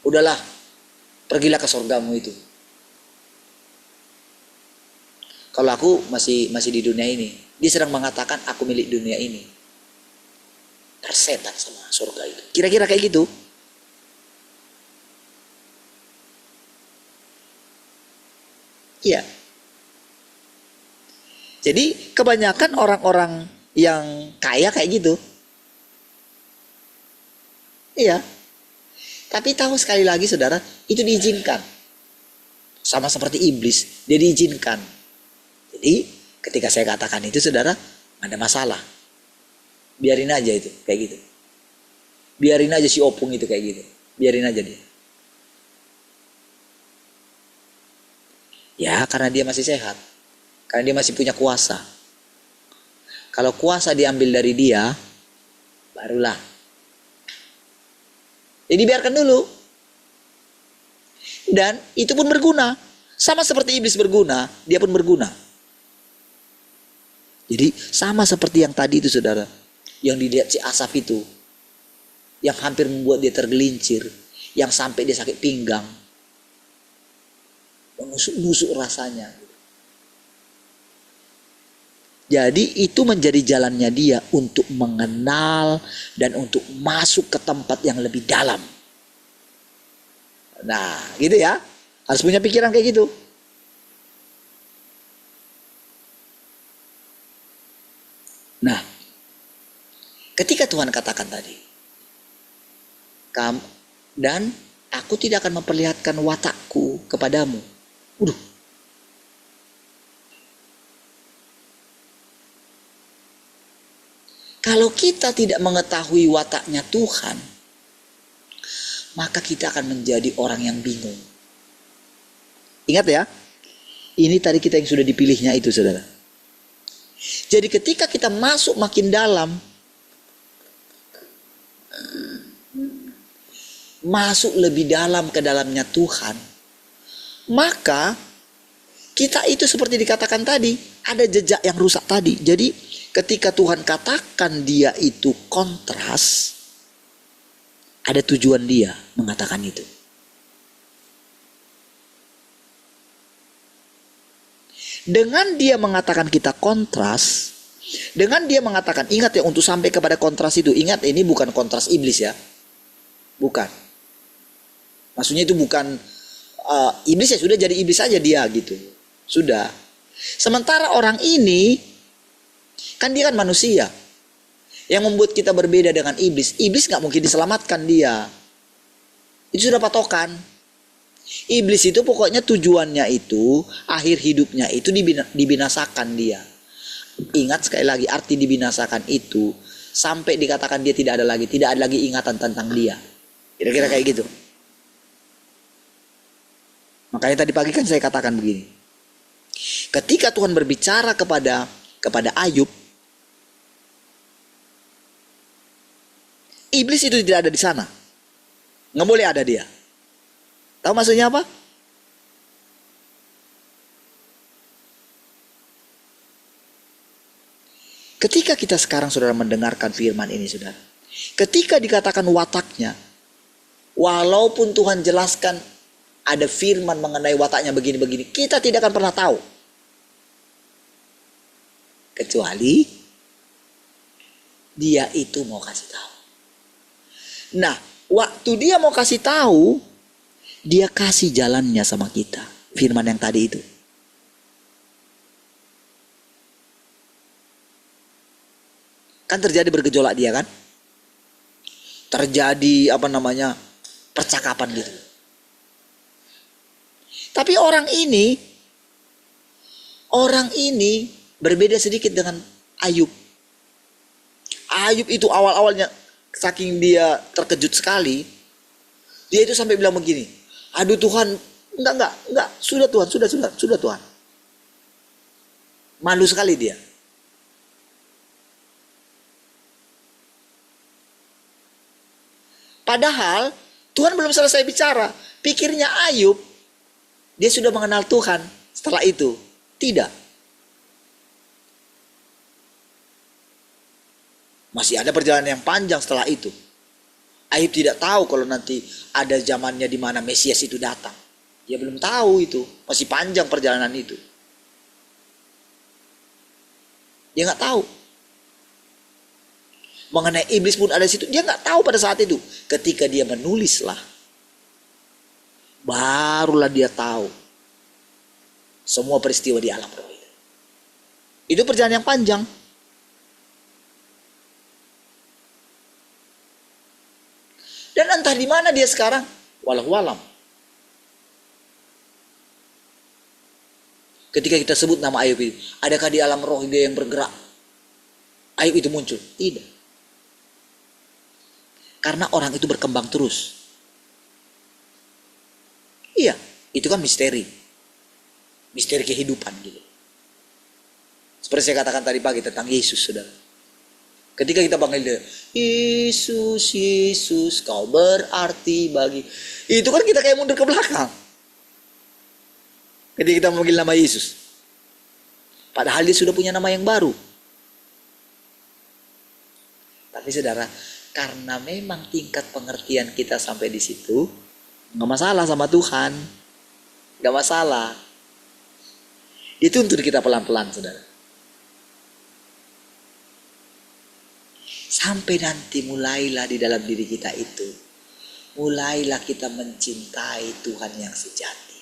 Udahlah, pergilah ke surgamu itu. Kalau aku masih di dunia ini, dia sedang mengatakan aku milik dunia ini. Tersetan sama surga itu. Kira-kira kayak gitu. Iya. Jadi kebanyakan orang-orang yang kaya kayak gitu. Iya. Tapi tahu sekali lagi saudara, itu diizinkan. Sama seperti iblis, dia diizinkan. Jadi ketika saya katakan itu saudara, ada masalah. Biarin aja itu, kayak gitu. Biarin aja si Opung itu kayak gitu. Biarin aja dia. Ya karena dia masih sehat. Karena dia masih punya kuasa. Kalau kuasa diambil dari dia, barulah. Jadi biarkan dulu. Dan itu pun berguna. Sama seperti iblis berguna, dia pun berguna. Jadi sama seperti yang tadi itu saudara. Yang dilihat si Asaf itu. Yang hampir membuat dia tergelincir. Yang sampai dia sakit pinggang. Menusuk-nusuk rasanya. Jadi itu menjadi jalannya dia untuk mengenal dan untuk masuk ke tempat yang lebih dalam. Nah, gitu ya. Harus punya pikiran kayak gitu. Nah, ketika Tuhan katakan tadi, dan aku tidak akan memperlihatkan watakku kepadamu. Waduh. Kalau kita tidak mengetahui wataknya Tuhan, maka kita akan menjadi orang yang bingung. Ingat ya, ini tadi kita yang sudah dipilihnya itu saudara. Jadi ketika kita masuk makin dalam, masuk lebih dalam ke dalamnya Tuhan, maka kita itu seperti dikatakan tadi, ada jejak yang rusak tadi. Jadi ketika Tuhan katakan dia itu kontras, ada tujuan dia mengatakan itu. Dengan dia mengatakan kita kontras, dengan dia mengatakan, ingat ya, untuk sampai kepada kontras itu, ingat ini bukan kontras iblis ya. Bukan. Maksudnya itu bukan iblis ya, sudah jadi iblis aja dia gitu. Sudah. Sementara orang ini, kan dia kan manusia. Yang membuat kita berbeda dengan iblis. Iblis gak mungkin diselamatkan dia. Itu sudah patokan. Iblis itu pokoknya tujuannya itu, akhir hidupnya itu dibinasakan dia. Ingat sekali lagi, arti dibinasakan itu sampai dikatakan dia tidak ada lagi ingatan tentang dia. Kira-kira kayak gitu. Makanya tadi pagi kan saya katakan begini. Ketika Tuhan berbicara kepada Ayub, iblis itu tidak ada di sana. Nggak boleh ada dia. Tahu maksudnya apa? Ketika kita sekarang saudara mendengarkan firman ini saudara, ketika dikatakan wataknya, walaupun Tuhan jelaskan ada firman mengenai wataknya begini-begini, kita tidak akan pernah tahu. Kecuali dia itu mau kasih tahu. Nah, waktu dia mau kasih tahu, dia kasih jalannya sama kita. Firman yang tadi itu. Kan terjadi bergejolak dia kan? Terjadi percakapan gitu. Tapi orang ini berbeda sedikit dengan Ayub. Ayub itu awal-awalnya saking dia terkejut sekali, dia itu sampai bilang begini, aduh Tuhan, enggak, sudah Tuhan, sudah Tuhan. Malu sekali dia. Padahal Tuhan belum selesai bicara. Pikirnya Ayub, dia sudah mengenal Tuhan setelah itu. Tidak. Masih ada perjalanan yang panjang setelah itu. Ayub tidak tahu kalau nanti ada zamannya di mana Mesias itu datang. Dia belum tahu itu. Masih panjang perjalanan itu. Dia nggak tahu. Mengenai iblis pun ada di situ. Dia nggak tahu pada saat itu. Ketika dia menulislah, barulah dia tahu semua peristiwa di alam roh itu. Itu perjalanan yang panjang. Dan entah di mana dia sekarang, wallahu alam. Ketika kita sebut nama Ayub itu, adakah di alam roh dia yang bergerak? Ayub itu muncul? Tidak. Karena orang itu berkembang terus. Iya, itu kan misteri. Misteri kehidupan gitu. Seperti saya katakan tadi pagi tentang Yesus, saudara. Ketika kita panggil dia, Yesus, Yesus, kau berarti bagi. Itu kan kita kayak mundur ke belakang. ketika kita memanggil nama Yesus. Padahal dia sudah punya nama yang baru. Tapi saudara, karena memang tingkat pengertian kita sampai di situ, nggak masalah sama Tuhan, nggak masalah. Dituntut kita pelan-pelan, saudara. Sampai nanti mulailah di dalam diri kita itu, mulailah kita mencintai Tuhan yang sejati.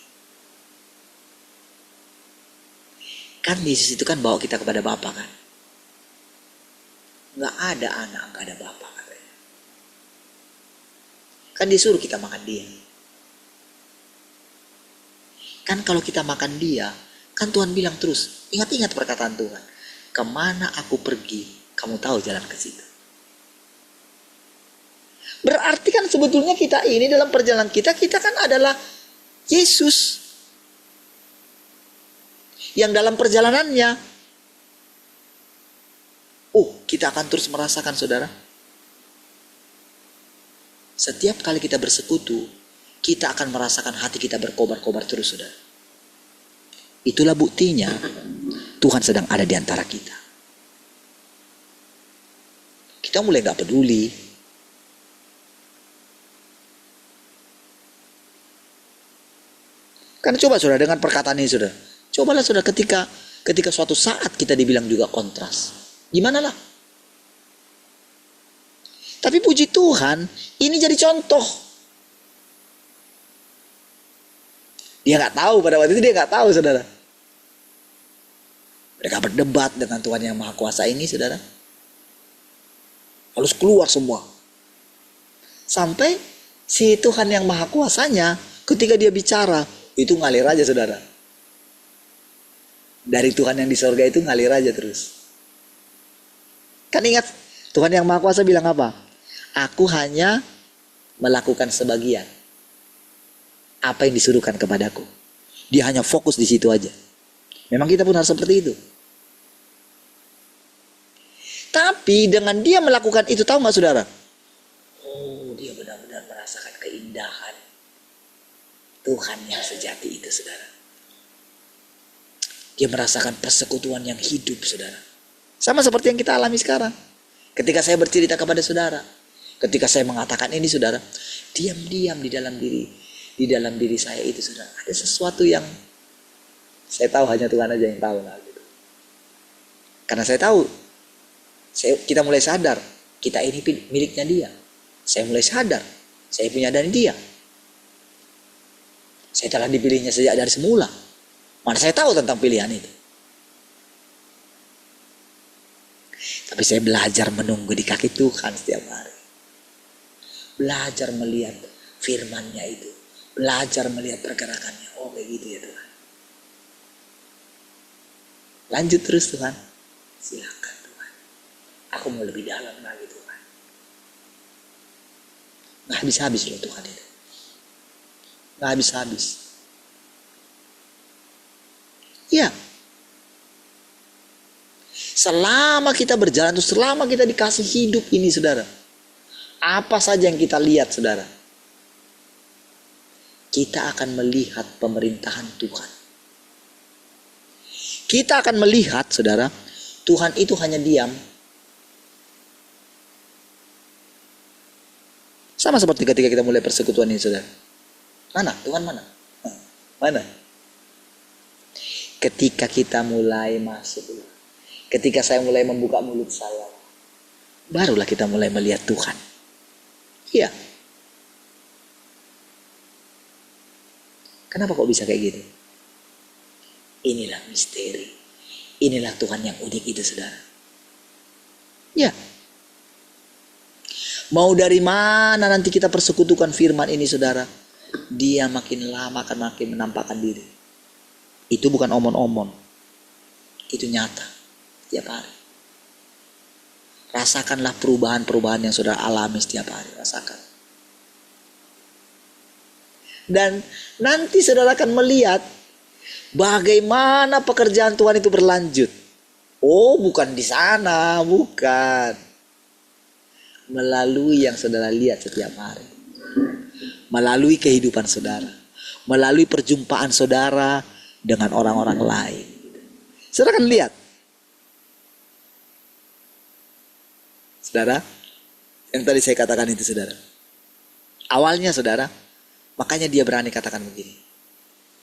Kan Yesus itu kan bawa kita kepada Bapa kan. Nggak ada anak, nggak ada Bapa katanya. Kan disuruh kita makan dia. Kan kalau kita makan dia, kan Tuhan bilang terus, ingat-ingat perkataan Tuhan. Kemana aku pergi, kamu tahu jalan ke situ. Berarti kan sebetulnya kita ini dalam perjalanan kita kan adalah Yesus. Yang dalam perjalanannya, kita akan terus merasakan, saudara. Setiap kali kita bersekutu, kita akan merasakan hati kita berkobar-kobar terus, saudara. Itulah buktinya Tuhan sedang ada di antara kita. Kita mulai gak peduli. Karena coba saudara dengan perkataan ini saudara. Cobalah saudara ketika suatu saat kita dibilang juga kontras. Gimana lah? Tapi puji Tuhan, ini jadi contoh. Dia nggak tahu pada waktu itu, dia nggak tahu saudara. Mereka berdebat dengan Tuhan yang Maha Kuasa ini saudara. Harus keluar semua. Sampai si Tuhan yang Maha Kuasanya ketika dia bicara, itu ngalir aja saudara. Dari Tuhan yang di sorga itu ngalir aja terus. Kan ingat Tuhan yang Maha Kuasa bilang apa? Aku hanya melakukan sebagian apa yang disuruhkan kepadaku. Dia hanya fokus di situ aja. Memang kita pun harus seperti itu. Tapi dengan dia melakukan itu, tahu gak saudara? Dia benar-benar merasakan keindahan Tuhan yang sejati itu saudara. Dia merasakan persekutuan yang hidup saudara. Sama seperti yang kita alami sekarang. Ketika saya bercerita kepada saudara, ketika saya mengatakan ini saudara, diam-diam di dalam diri saya itu saudara, ada sesuatu yang saya tahu hanya Tuhan aja yang tahu lah gitu. Karena saya tahu, kita mulai sadar kita ini miliknya dia. Saya mulai sadar saya punya dari dia. Saya telah dipilihnya sejak dari semula. Mana saya tahu tentang pilihan itu. Tapi saya belajar menunggu di kaki Tuhan setiap hari. Belajar melihat firman-Nya itu. Belajar melihat pergerakannya. Oh kayak gitu ya Tuhan. Lanjut terus Tuhan. Silakan Tuhan. Aku mau lebih dalam lagi Tuhan. Nggak habis-habis loh Tuhan itu. Nggak habis-habis. Ya. Selama kita berjalan, selama kita dikasih hidup ini saudara, apa saja yang kita lihat saudara, kita akan melihat pemerintahan Tuhan. Kita akan melihat saudara, Tuhan itu hanya diam. Sama seperti ketika kita mulai persekutuan ini saudara. Mana? Tuhan mana? Mana? Ketika kita mulai masuk, ketika saya mulai membuka mulut saya, barulah kita mulai melihat Tuhan. Iya. Kenapa kok bisa kayak gitu? Inilah misteri. Inilah Tuhan yang unik itu saudara. Ya. Mau dari mana nanti kita persekutukan firman ini saudara, dia makin lama akan makin menampakkan diri. Itu bukan omon-omon. Itu nyata. Setiap hari. Rasakanlah perubahan-perubahan yang saudara alami setiap hari. Rasakan. Dan nanti saudara akan melihat bagaimana pekerjaan Tuhan itu berlanjut. Oh bukan di sana. Bukan. Melalui yang saudara lihat setiap hari. Melalui kehidupan saudara. Melalui perjumpaan saudara dengan orang-orang lain. Saudara kan lihat. Saudara, yang tadi saya katakan itu saudara. Awalnya saudara, makanya dia berani katakan begini.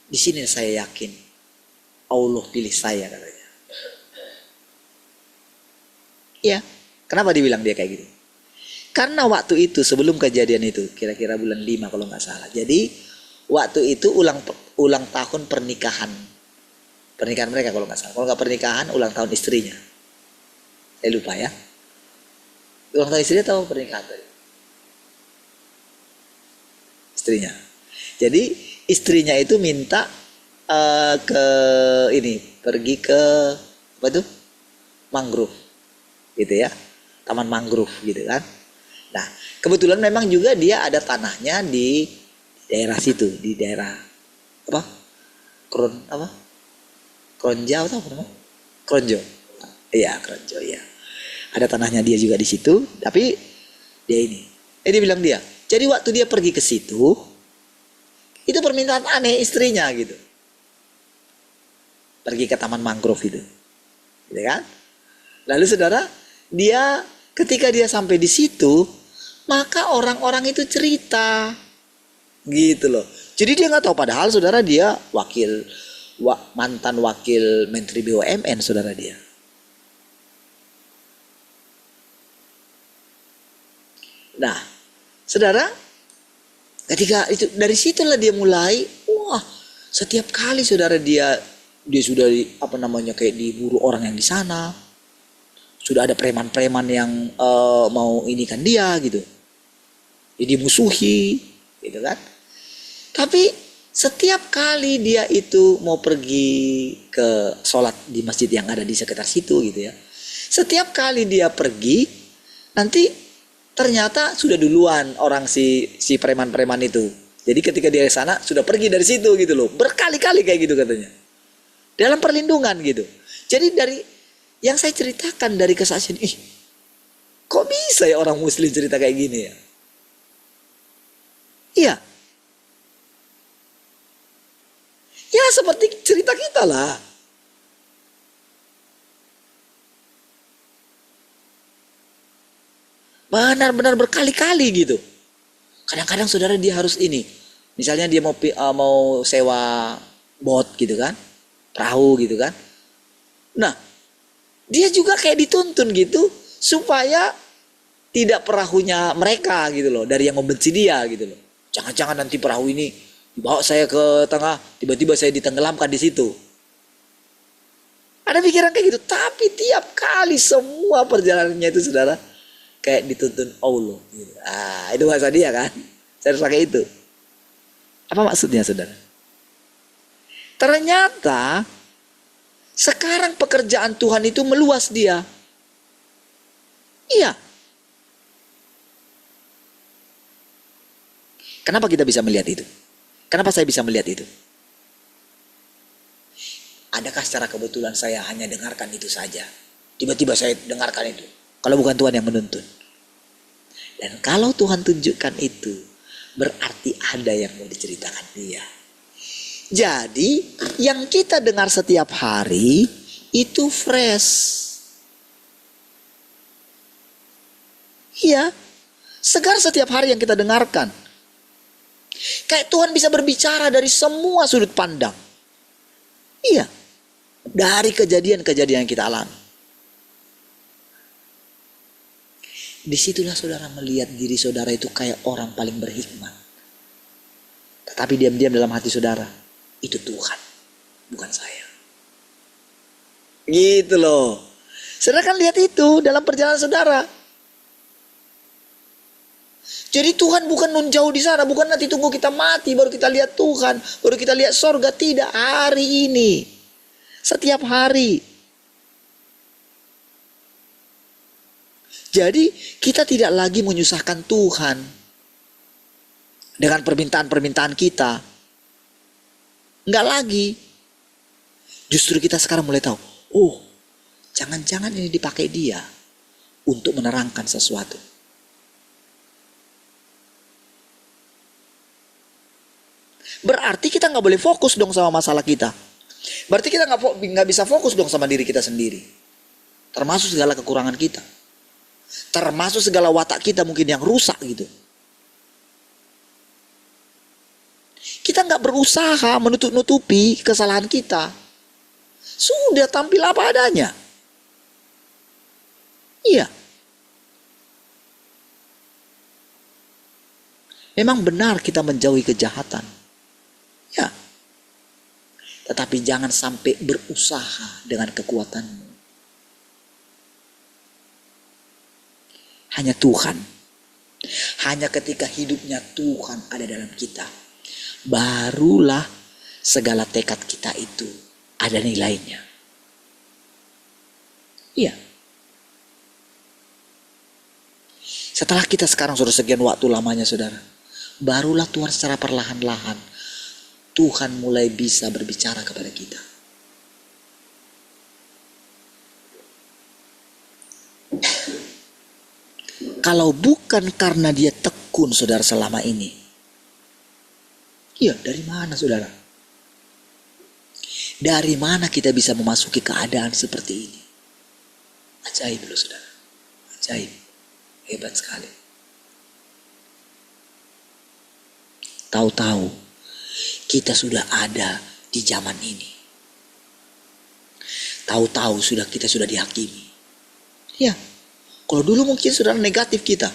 Di sini saya yakin Allah pilih saya katanya. Iya, kenapa dibilang dia kayak gitu? Karena waktu itu sebelum kejadian itu, kira-kira bulan 5 kalau nggak salah. Jadi waktu itu ulang tahun pernikahan mereka kalau nggak salah. Kalau nggak pernikahan, ulang tahun istrinya. Saya lupa ya. Ulang tahun istrinya atau pernikahan tadi? Istrinya. Jadi istrinya itu minta pergi ke apa tuh? Mangrove, gitu ya, taman mangrove gitu kan. Nah kebetulan memang juga dia ada tanahnya di daerah situ, di daerah apa? Kronja atau apa namanya? Kronjo. Iya, Kronjo ya. Ada tanahnya dia juga di situ, tapi dia ini. Dia bilang dia. Jadi waktu dia pergi ke situ, itu permintaan aneh istrinya gitu. Pergi ke taman mangrove itu. Gitu kan? Lalu saudara, dia ketika dia sampai di situ, maka orang-orang itu cerita. Gitu loh. Jadi dia nggak tahu, padahal saudara dia mantan wakil Menteri BUMN saudara dia. Nah, saudara, ketika itu dari situlah dia mulai, wah, setiap kali saudara dia sudah kayak diburu orang yang di sana. Sudah ada preman-preman yang mau inikan dia gitu. Jadi musuhi, gitu kan. Tapi setiap kali dia itu mau pergi ke sholat di masjid yang ada di sekitar situ gitu ya. Setiap kali dia pergi, nanti ternyata sudah duluan orang si preman-preman itu. Jadi ketika dia ke sana sudah pergi dari situ gitu loh. Berkali-kali kayak gitu katanya. Dalam perlindungan gitu. Jadi dari yang saya ceritakan dari kesaksian, kok bisa ya orang muslim cerita kayak gini ya? Iya. Ya seperti cerita kita lah. Benar-benar berkali-kali gitu. Kadang-kadang saudara dia harus ini. Misalnya dia mau sewa bot gitu kan. Perahu gitu kan. Nah, dia juga kayak dituntun gitu supaya tidak perahunya mereka gitu loh, dari yang membenci dia gitu loh. Jangan-jangan nanti perahu ini dibawa saya ke tengah, tiba-tiba saya ditenggelamkan di situ. Ada pikiran kayak gitu, tapi tiap kali semua perjalanannya itu saudara kayak dituntun Allah. Gitu. Itu bahasa dia kan. Saya harus pakai itu. Apa maksudnya saudara? Ternyata sekarang pekerjaan Tuhan itu meluas dia. Iya. Kenapa kita bisa melihat itu? Kenapa saya bisa melihat itu? Adakah secara kebetulan saya hanya dengarkan itu saja? Tiba-tiba saya dengarkan itu. Kalau bukan Tuhan yang menuntun. Dan kalau Tuhan tunjukkan itu, berarti ada yang mau diceritakan dia. Jadi yang kita dengar setiap hari itu fresh. Iya, segar setiap hari yang kita dengarkan. Kayak Tuhan bisa berbicara dari semua sudut pandang. Iya, dari kejadian-kejadian yang kita alami. Disitulah saudara melihat diri saudara itu kayak orang paling berhikmat. Tetapi diam-diam dalam hati saudara, itu Tuhan, bukan saya. Gitu loh. Saudara kan lihat itu dalam perjalanan saudara. Jadi Tuhan bukan jauh di sana, bukan nanti tunggu kita mati baru kita lihat Tuhan, baru kita lihat sorga. Tidak, hari ini, setiap hari. Jadi kita tidak lagi menyusahkan Tuhan dengan permintaan-permintaan kita. Enggak lagi. Justru kita sekarang mulai tahu, oh, jangan-jangan ini dipakai dia untuk menerangkan sesuatu. Berarti kita nggak boleh fokus dong sama masalah kita. Berarti kita nggak bisa fokus dong sama diri kita sendiri. Termasuk segala kekurangan kita. Termasuk segala watak kita mungkin yang rusak gitu. Kita nggak berusaha menutup-nutupi kesalahan kita. Sudah tampil apa adanya. Iya. Memang benar kita menjauhi kejahatan. Ya. Tetapi jangan sampai berusaha dengan kekuatanmu. Hanya Tuhan. Hanya ketika hidupnya Tuhan ada dalam kita. Barulah segala tekad kita itu ada nilainya. Iya. Setelah kita sekarang sudah sekian waktu lamanya saudara, barulah Tuhan secara perlahan-lahan Tuhan mulai bisa berbicara kepada kita. Kalau bukan karena dia tekun saudara selama ini, iya, dari mana saudara? Dari mana kita bisa memasuki keadaan seperti ini? Ajaib loh saudara. Ajaib. Hebat sekali. Tahu-tahu kita sudah ada di zaman ini. Tahu-tahu kita sudah dihakimi. Ya, kalau dulu mungkin saudara negatif kita.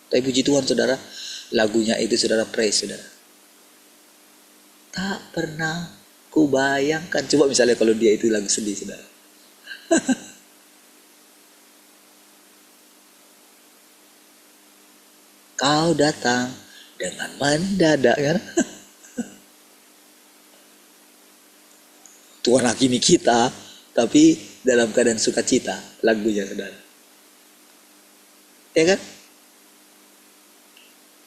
Tapi puji Tuhan saudara, lagunya itu saudara praise saudara. Tak pernah ku bayangkan. Coba misalnya kalau dia itu lagu sedih saudara. Kau datang dengan mendadak kan. Tuhan hakimi kita, tapi dalam keadaan sukacita lagunya saudara. Ya kan?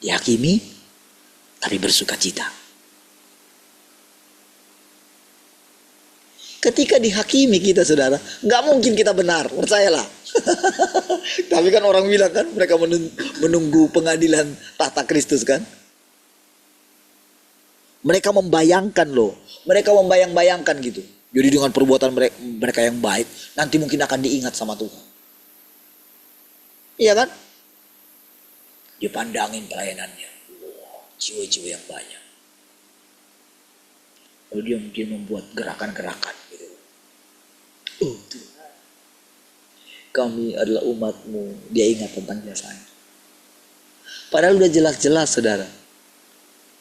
Dihakimi, tapi bersukacita. Ketika dihakimi kita saudara, nggak mungkin kita benar, percayalah. Tapi kan orang bilang kan, mereka menunggu pengadilan tahta Kristus kan. Mereka membayangkan loh, mereka membayang-bayangkan gitu. Jadi dengan perbuatan mereka yang baik, nanti mungkin akan diingat sama Tuhan. Iya kan? Dipandangin pelayanannya, wow, jiwa-jiwa yang banyak. Lalu dia mungkin membuat gerakan-gerakan gitu. Oh Tuhan, kami adalah umat-Mu. Dia ingat tentang jasanya. Padahal udah jelas-jelas saudara,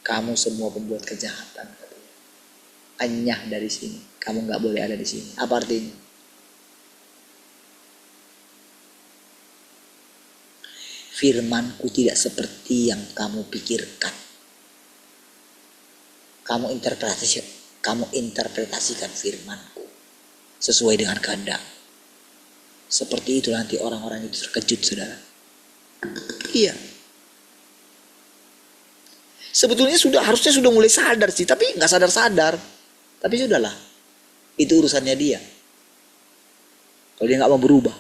kamu semua pembuat kejahatan. Anyah dari sini, kamu gak boleh ada di sini. Apa artinya? Firman-Ku tidak seperti yang kamu pikirkan. Kamu interpretasikan firman-Ku sesuai dengan kehendak. Seperti itu nanti orang-orang itu terkejut saudara. Iya. Sebetulnya harusnya sudah mulai sadar sih, tapi nggak sadar-sadar. Tapi sudahlah, itu urusannya dia. Kalau dia nggak mau berubah,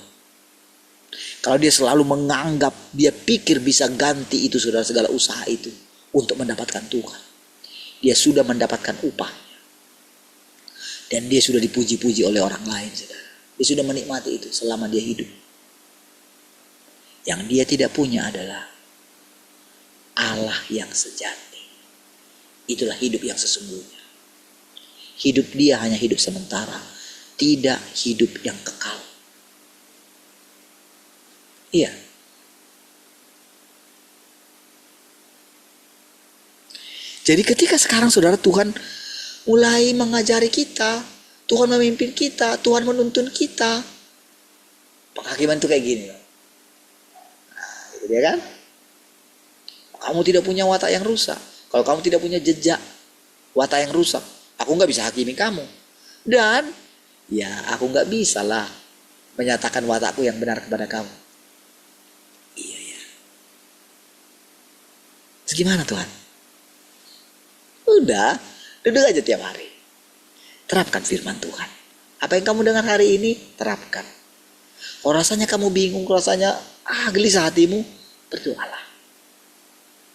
kalau dia selalu menganggap, dia pikir bisa ganti itu saudara, segala usaha itu untuk mendapatkan Tuhan. Dia sudah mendapatkan upahnya. Dan dia sudah dipuji-puji oleh orang lain saudara. Dia sudah menikmati itu selama dia hidup. Yang dia tidak punya adalah Allah yang sejati. Itulah hidup yang sesungguhnya. Hidup dia hanya hidup sementara, tidak hidup yang kekal. Iya. Jadi ketika sekarang saudara Tuhan mulai mengajari kita, Tuhan memimpin kita, Tuhan menuntun kita. Penghakiman itu kayak gini. Nah, itu dia kan? Kamu tidak punya watak yang rusak. Kalau kamu tidak punya jejak watak yang rusak, aku nggak bisa hakimi kamu. Dan ya aku nggak bisa lah menyatakan watakku yang benar kepada kamu. Iya ya. Terus gimana Tuhan? Udah, duduk aja tiap hari. Terapkan firman Tuhan. Apa yang kamu dengar hari ini, terapkan. Kalau rasanya kamu bingung, kalau rasanya gelisah hatimu, berdoalah.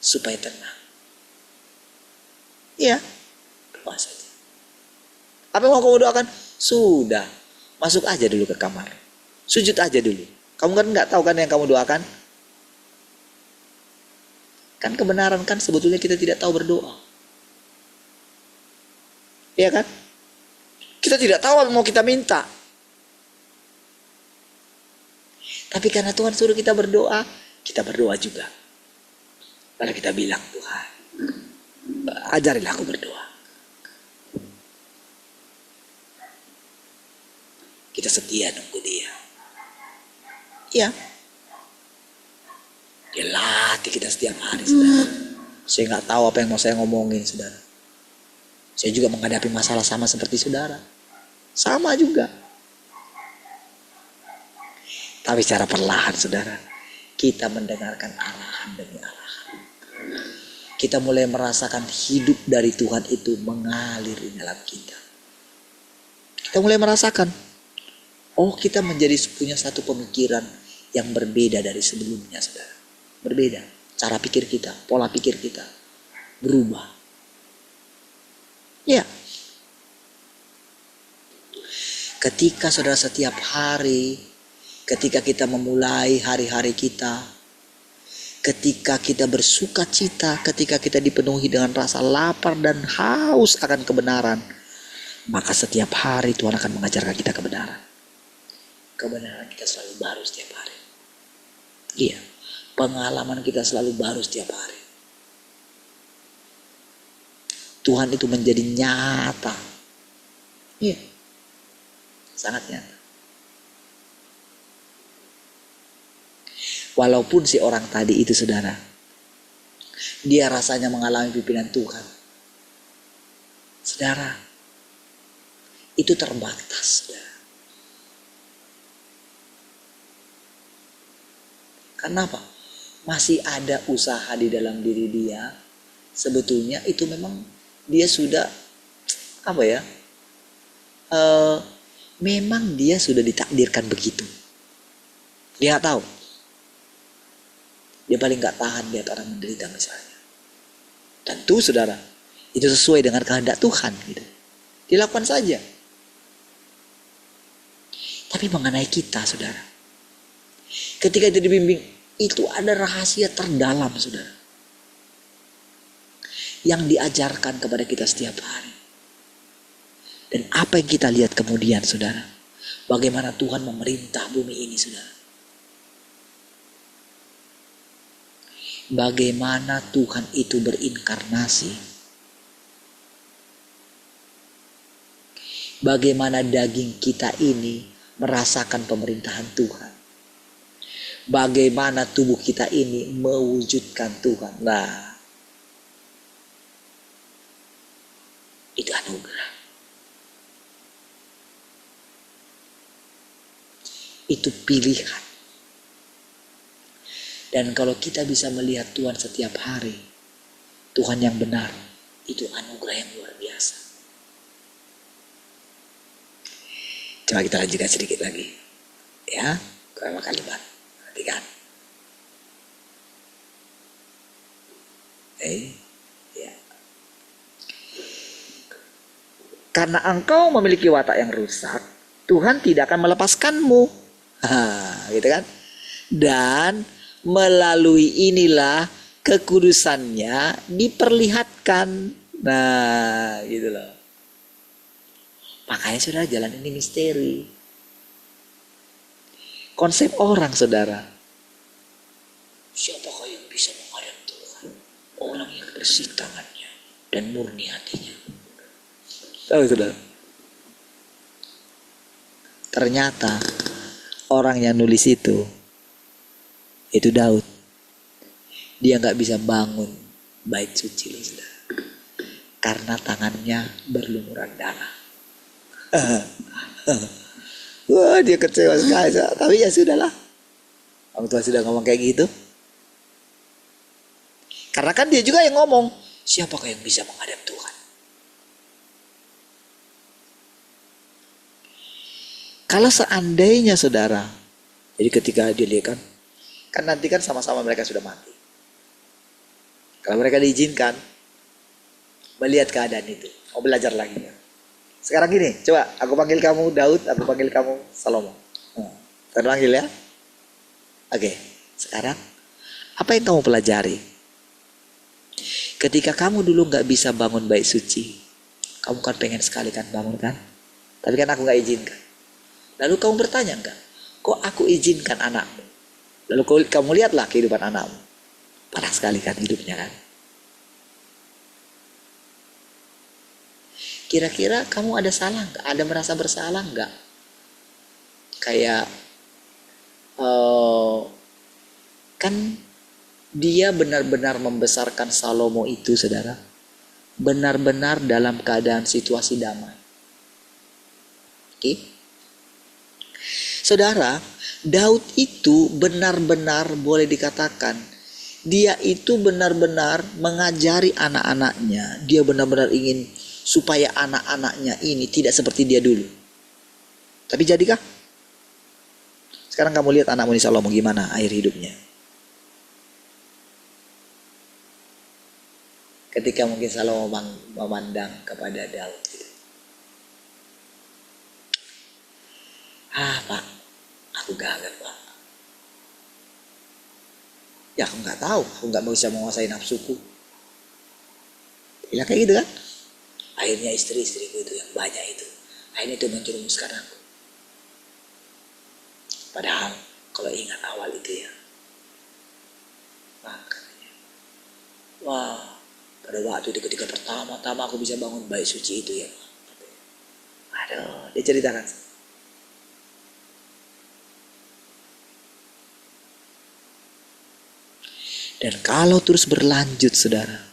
Supaya tenang. Iya, doa saja. Apa yang mau kamu doakan? Sudah, masuk aja dulu ke kamar. Sujud aja dulu. Kamu kan nggak tahu kan yang kamu doakan? Kan kebenaran kan sebetulnya kita tidak tahu berdoa. Iya kan? Kita tidak tahu apa mau kita minta. Tapi karena Tuhan suruh kita berdoa juga. Lalu kita bilang, Tuhan, ajarilah aku berdoa. Kita setia nunggu dia. Iya. Dia latih kita setiap hari, saudara. Saya nggak tahu apa yang mau saya ngomongin, saudara. Saya juga menghadapi masalah sama seperti saudara. Sama juga. Tapi secara perlahan, saudara, kita mendengarkan arahan demi arahan. Kita mulai merasakan hidup dari Tuhan itu mengalir di dalam kita. Kita mulai merasakan, oh kita menjadi punya satu pemikiran yang berbeda dari sebelumnya, saudara. Berbeda. Cara pikir kita, pola pikir kita berubah. Ya. Ketika saudara setiap hari, ketika kita memulai hari-hari kita, ketika kita bersuka cita, ketika kita dipenuhi dengan rasa lapar dan haus akan kebenaran, maka setiap hari Tuhan akan mengajarkan kita kebenaran. Kebenaran kita selalu baru setiap hari. Iya, pengalaman kita selalu baru setiap hari. Tuhan itu menjadi nyata. Iya, sangat nyata. Walaupun si orang tadi itu, saudara, dia rasanya mengalami pimpinan Tuhan. Saudara, itu terbatas, saudara. Kenapa? Masih ada usaha di dalam diri dia. Sebetulnya itu memang dia sudah, memang dia sudah ditakdirkan begitu. Dia nggak tahu. Dia paling gak tahan lihat orang menderita misalnya. Tentu saudara, itu sesuai dengan kehendak Tuhan gitu. Dilakukan saja. Tapi mengenai kita, saudara, ketika itu dibimbing, itu ada rahasia terdalam, saudara, yang diajarkan kepada kita setiap hari. Dan apa yang kita lihat kemudian, saudara, bagaimana Tuhan memerintah bumi ini, saudara. Bagaimana Tuhan itu berinkarnasi. Bagaimana daging kita ini merasakan pemerintahan Tuhan. Bagaimana tubuh kita ini mewujudkan Tuhan. Nah, itu anugerah. Itu pilihan. Dan kalau kita bisa melihat Tuhan setiap hari, Tuhan yang benar, itu anugerah yang luar biasa. Coba kita lanjutkan sedikit lagi. Ya, beberapa kalimat. Perhatikan. Ya. Karena engkau memiliki watak yang rusak, Tuhan tidak akan melepaskanmu. Gitu kan? Dan melalui inilah kekudusannya diperlihatkan. Nah, gitu loh. Makanya saudara, jalan ini misteri. Konsep orang, saudara. Siapakah yang bisa menghadap Tuhan? Orang yang bersih tangannya dan murni hatinya. Tahu saudara? Ternyata orang yang nulis itu Daud. Dia gak bisa bangun bait suci loh, saudara. Karena tangannya berlumuran darah. Wah, dia kecewa sekali. Tapi ya sudahlah. Orang tua sudah ngomong kayak gitu. Karena kan dia juga yang ngomong, siapakah yang bisa menghadap Tuhan? Kalau seandainya saudara, jadi ketika dia lihat kan nanti kan sama-sama mereka sudah mati. Kalau mereka diizinkan melihat keadaan itu, mau belajar lagi kan? Sekarang gini, coba aku panggil kamu Daud, aku panggil kamu Salomo. Terpanggil ya. Oke, sekarang apa yang kamu pelajari? Ketika kamu dulu nggak bisa bangun bait suci, kamu kan pengen sekali kan bangun kan? Tapi kan aku nggak izinkan. Lalu kamu bertanya enggak, kok aku izinkan anakmu? Lalu kamu lihatlah kehidupan anakmu. Parah sekali kan hidupnya kan? Kira-kira kamu ada salah nggak? Ada merasa bersalah nggak? Kayak kan dia benar-benar membesarkan Salomo itu, saudara, benar-benar dalam keadaan situasi damai. Oke, saudara, Daud itu benar-benar boleh dikatakan dia itu benar-benar mengajari anak-anaknya. Dia benar-benar ingin supaya anak-anaknya ini tidak seperti dia dulu. Tapi jadikah? Sekarang kamu lihat anakmu ini Salomo gimana akhir hidupnya. Ketika mungkin Salomo memandang kepada Daud. Pak, aku gagal Pak. Ya aku nggak tahu, aku nggak bisa menguasai nafsuku. Ya kayak gitu kan. Akhirnya istri-istriku itu yang banyak itu, akhirnya itu menjerumuskan aku. Padahal kalau ingat awal itu ya, makanya, wah, pada waktu itu ketika pertama-tama aku bisa bangun bait suci itu ya, aduh, dia ceritakan. Dan kalau terus berlanjut, saudara,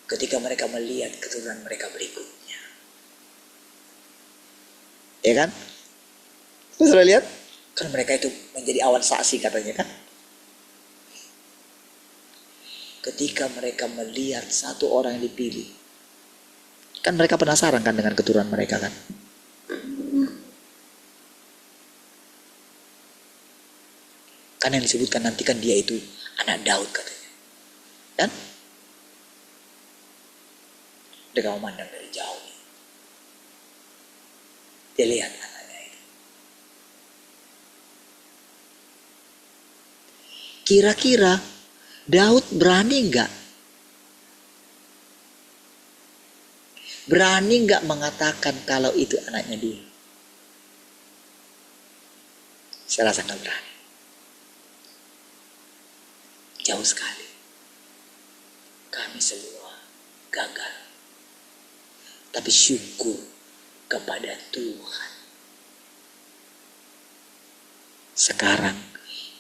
ketika mereka melihat keturunan mereka berikutnya, ya kan? Sudah lihat? Kan mereka itu menjadi awan saksi katanya kan? Ketika mereka melihat satu orang yang dipilih, kan mereka penasaran kan dengan keturunan mereka kan? Kan yang disebutkan nanti kan dia itu anak Daud katanya. Dan mereka memandang dari jauh. Dia lihat anaknya itu. Kira-kira Daud berani enggak? Berani enggak mengatakan kalau itu anaknya dia? Saya rasa enggak berani. Jauh sekali. Kami semua gagal. Tapi syukur kepada Tuhan. Sekarang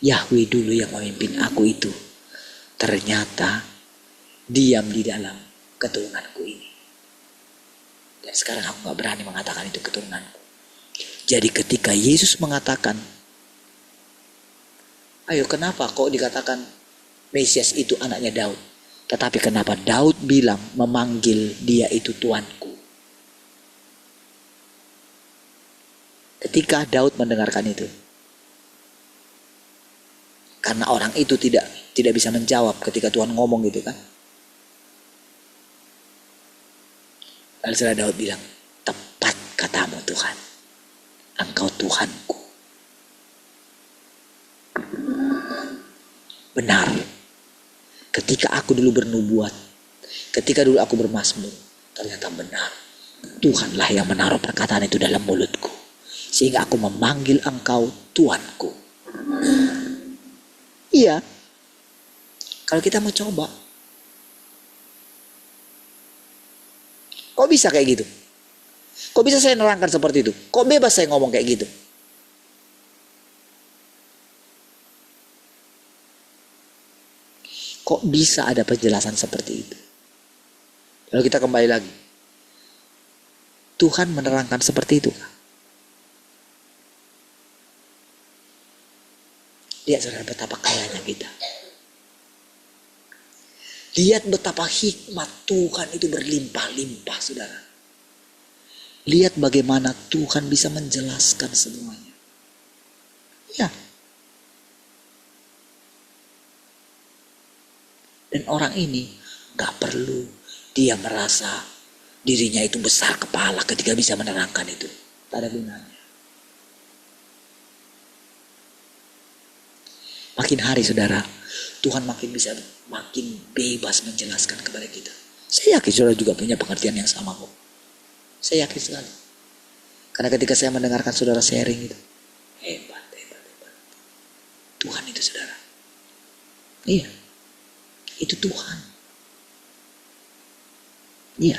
Yahweh dulu yang memimpin aku itu ternyata diam di dalam keturunanku ini. Dan sekarang aku gak berani mengatakan itu keturunanku. Jadi ketika Yesus mengatakan, ayo kenapa kok dikatakan Mesias itu anaknya Daud? Tetapi kenapa Daud bilang memanggil dia itu Tuanku? Ketika Daud mendengarkan itu, karena orang itu tidak bisa menjawab ketika Tuhan ngomong gitu kan. Lalu setelah Daud bilang, tepat katamu Tuhan, Engkau Tuhanku. Benar. Ketika aku dulu bernubuat, ketika dulu aku bermazmur, ternyata benar. Tuhanlah yang menaruh perkataan itu dalam mulutku. Sehingga aku memanggil Engkau Tuanku. Iya. Kalau kita mau coba. Kok bisa kayak gitu? Kok bisa saya nerangkan seperti itu? Kok bebas saya ngomong kayak gitu? Kok bisa ada penjelasan seperti itu? Lalu kita kembali lagi. Tuhan menerangkan seperti itu. Lihat saudara betapa kayanya kita. Lihat betapa hikmat Tuhan itu berlimpah-limpah saudara. Lihat bagaimana Tuhan bisa menjelaskan semuanya. Ya. Dan orang ini gak perlu dia merasa dirinya itu besar kepala ketika bisa menerangkan itu. Tak ada gunanya. Makin hari saudara, Tuhan makin bebas menjelaskan kepada kita. Saya yakin saudara juga punya pengertian yang sama kok. Saya yakin sekali. Karena ketika saya mendengarkan saudara sharing itu, hebat. Tuhan itu saudara. Iya, itu Tuhan. Iya.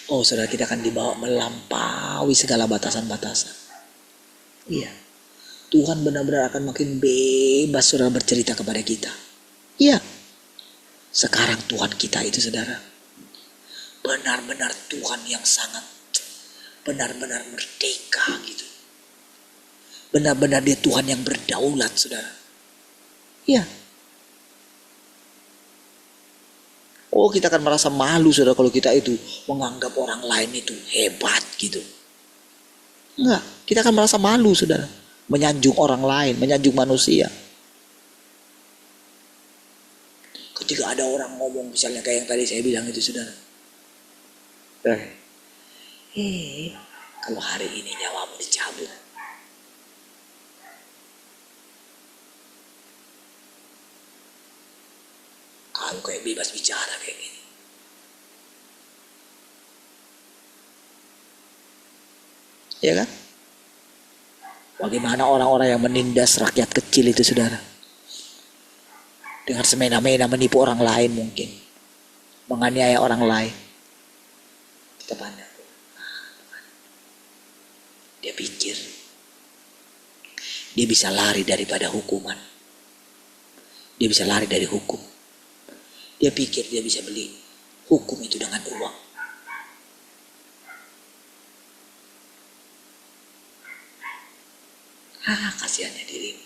Oh saudara, kita akan dibawa melampaui segala batasan-batasan. Iya. Tuhan benar-benar akan makin bebas saudara bercerita kepada kita. Iya. Sekarang Tuhan kita itu saudara, benar-benar Tuhan yang sangat, benar-benar merdeka gitu. Benar-benar dia Tuhan yang berdaulat saudara. Iya. Oh kita akan merasa malu saudara kalau kita itu menganggap orang lain itu hebat gitu. Enggak, kita akan merasa malu saudara. Menyanjung orang lain, menyanjung manusia. Ketika ada orang ngomong misalnya kayak yang tadi saya bilang itu saudara. Kalau hari ini nyawamu dicabut. Kamu kayak bebas bicara kayak gini. Ya kan? Bagaimana orang-orang yang menindas rakyat kecil itu saudara? Dengan semena-mena menipu orang lain mungkin. Menganiaya orang lain. Kita pandang. Dia pikir. Dia bisa lari daripada hukuman. Dia bisa lari dari hukum. Dia pikir dia bisa beli hukum itu dengan uang. Kasihannya dirimu.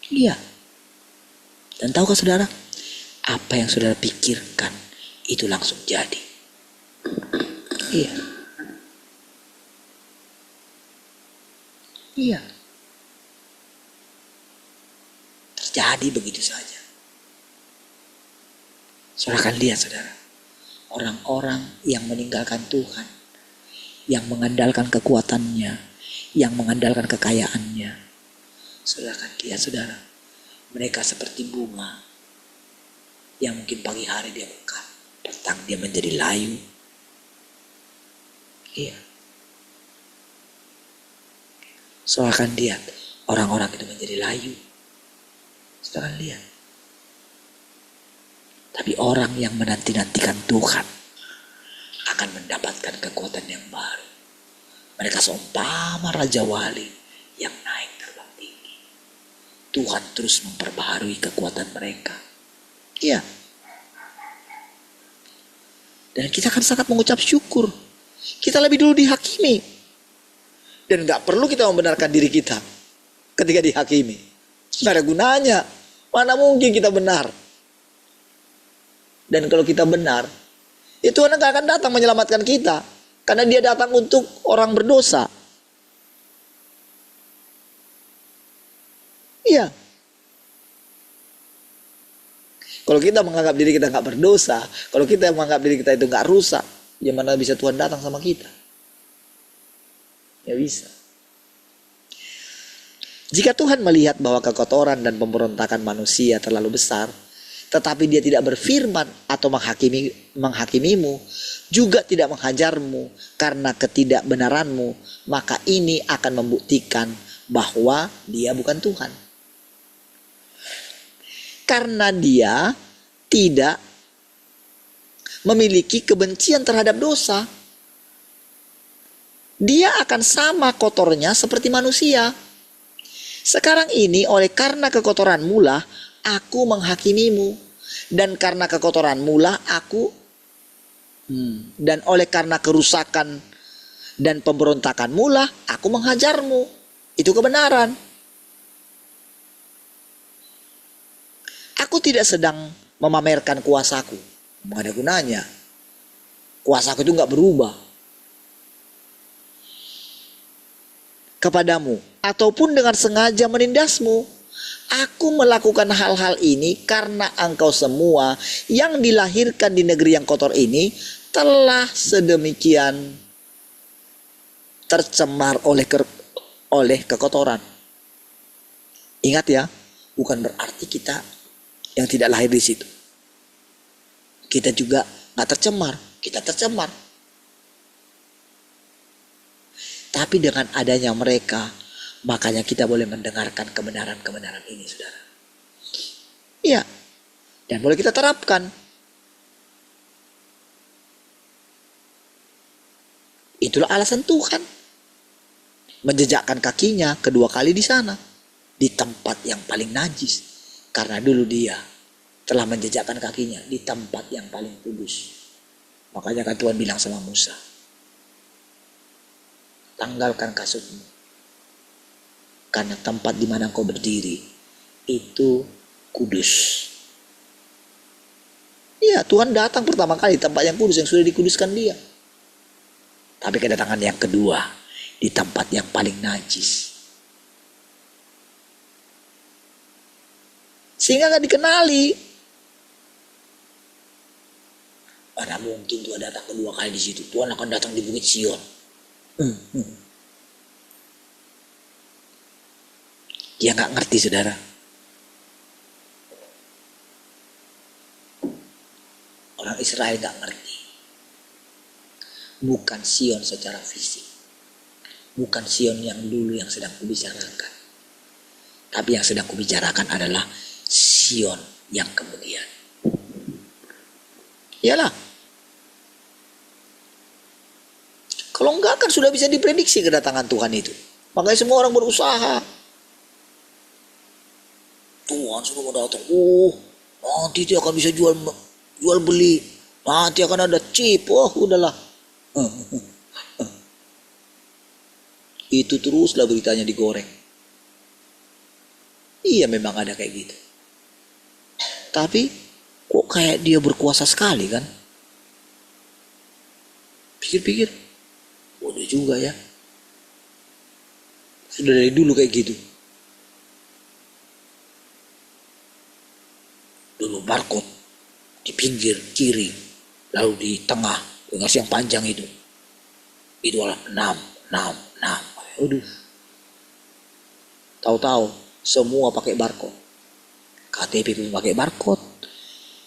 Iya. Dan tahukah saudara, apa yang saudara pikirkan itu langsung jadi. Iya. Iya. Terjadi begitu saja. Saudara akan lihat saudara, orang-orang yang meninggalkan Tuhan, yang mengandalkan kekuatannya, yang mengandalkan kekayaannya, saudara akan lihat saudara, mereka seperti bunga yang mungkin pagi hari dia mekar, petang dia menjadi layu. Iya. Saudara akan lihat orang-orang itu menjadi layu. Saudara akan lihat. Tapi orang yang menanti-nantikan Tuhan akan mendapatkan kekuatan yang baru. Mereka seumpama Raja Wali yang naik terbang tinggi. Tuhan terus memperbaharui kekuatan mereka. Iya. Dan kita akan sangat mengucap syukur. Kita lebih dulu dihakimi. Dan gak perlu kita membenarkan diri kita ketika dihakimi. Gak ada gunanya. Mana mungkin kita benar. Dan kalau kita benar, itu Tuhan gak akan datang menyelamatkan kita. Karena dia datang untuk orang berdosa. Iya. Kalau kita menganggap diri kita gak berdosa, kalau kita menganggap diri kita itu gak rusak, gimana bisa Tuhan datang sama kita? Ya bisa. Jika Tuhan melihat bahwa kekotoran dan pemberontakan manusia terlalu besar, tetapi dia tidak berfirman atau menghakimimu, juga tidak menghajarmu karena ketidakbenaranmu, maka ini akan membuktikan bahwa dia bukan Tuhan. Karena dia tidak memiliki kebencian terhadap dosa, dia akan sama kotornya seperti manusia. Sekarang ini oleh karena kekotoranmu lah aku menghakimimu, dan karena kekotoranmu lah aku dan oleh karena kerusakan dan pemberontakanmu lah aku menghajarmu. Itu kebenaran. Aku tidak sedang memamerkan kuasaku. Nggak ada gunanya. Kuasaku itu nggak berubah kepadamu ataupun dengan sengaja menindasmu. Aku melakukan hal-hal ini karena engkau semua yang dilahirkan di negeri yang kotor ini telah sedemikian tercemar oleh kekotoran. Ingat ya, bukan berarti kita yang tidak lahir di situ kita juga nggak tercemar, kita tercemar. Tapi dengan adanya mereka, makanya kita boleh mendengarkan kebenaran-kebenaran ini, saudara. Iya, dan boleh kita terapkan. Itulah alasan Tuhan menjejakkan kakinya kedua kali di sana, di tempat yang paling najis. Karena dulu dia telah menjejakkan kakinya di tempat yang paling kudus. Makanya kan Tuhan bilang sama Musa, tanggalkan kasutmu, karena tempat di mana kau berdiri itu kudus. Iya, Tuhan datang pertama kali di tempat yang kudus yang sudah dikuduskan dia. Tapi kedatangan yang kedua di tempat yang paling najis, sehingga gak dikenali. Mana mungkin Tuhan datang kedua kali di situ? Tuhan akan datang di Bukit Sion. Dia nggak ngerti, saudara. Orang Israel nggak ngerti. Bukan Sion secara fisik, bukan Sion yang dulu yang sedang kubicarakan, tapi yang sedang kubicarakan adalah Sion yang kemudian. Iyalah. Kalau enggak kan sudah bisa diprediksi kedatangan Tuhan itu. Makanya semua orang berusaha. Tuhan sudah mau datang. Oh, nanti dia akan bisa jual beli. Nanti akan ada chip. Oh, udahlah. Itu teruslah beritanya digoreng. Iya, memang ada kayak gitu. Tapi kok kayak dia berkuasa sekali kan? Pikir-pikir, bodoh juga ya. Sudah dari dulu kayak gitu. Dulu barcode di pinggir kiri, lalu di tengah dengan yang panjang itu adalah 6. Aduh. Tahu-tahu semua pakai barcode. KTP pun pakai barcode.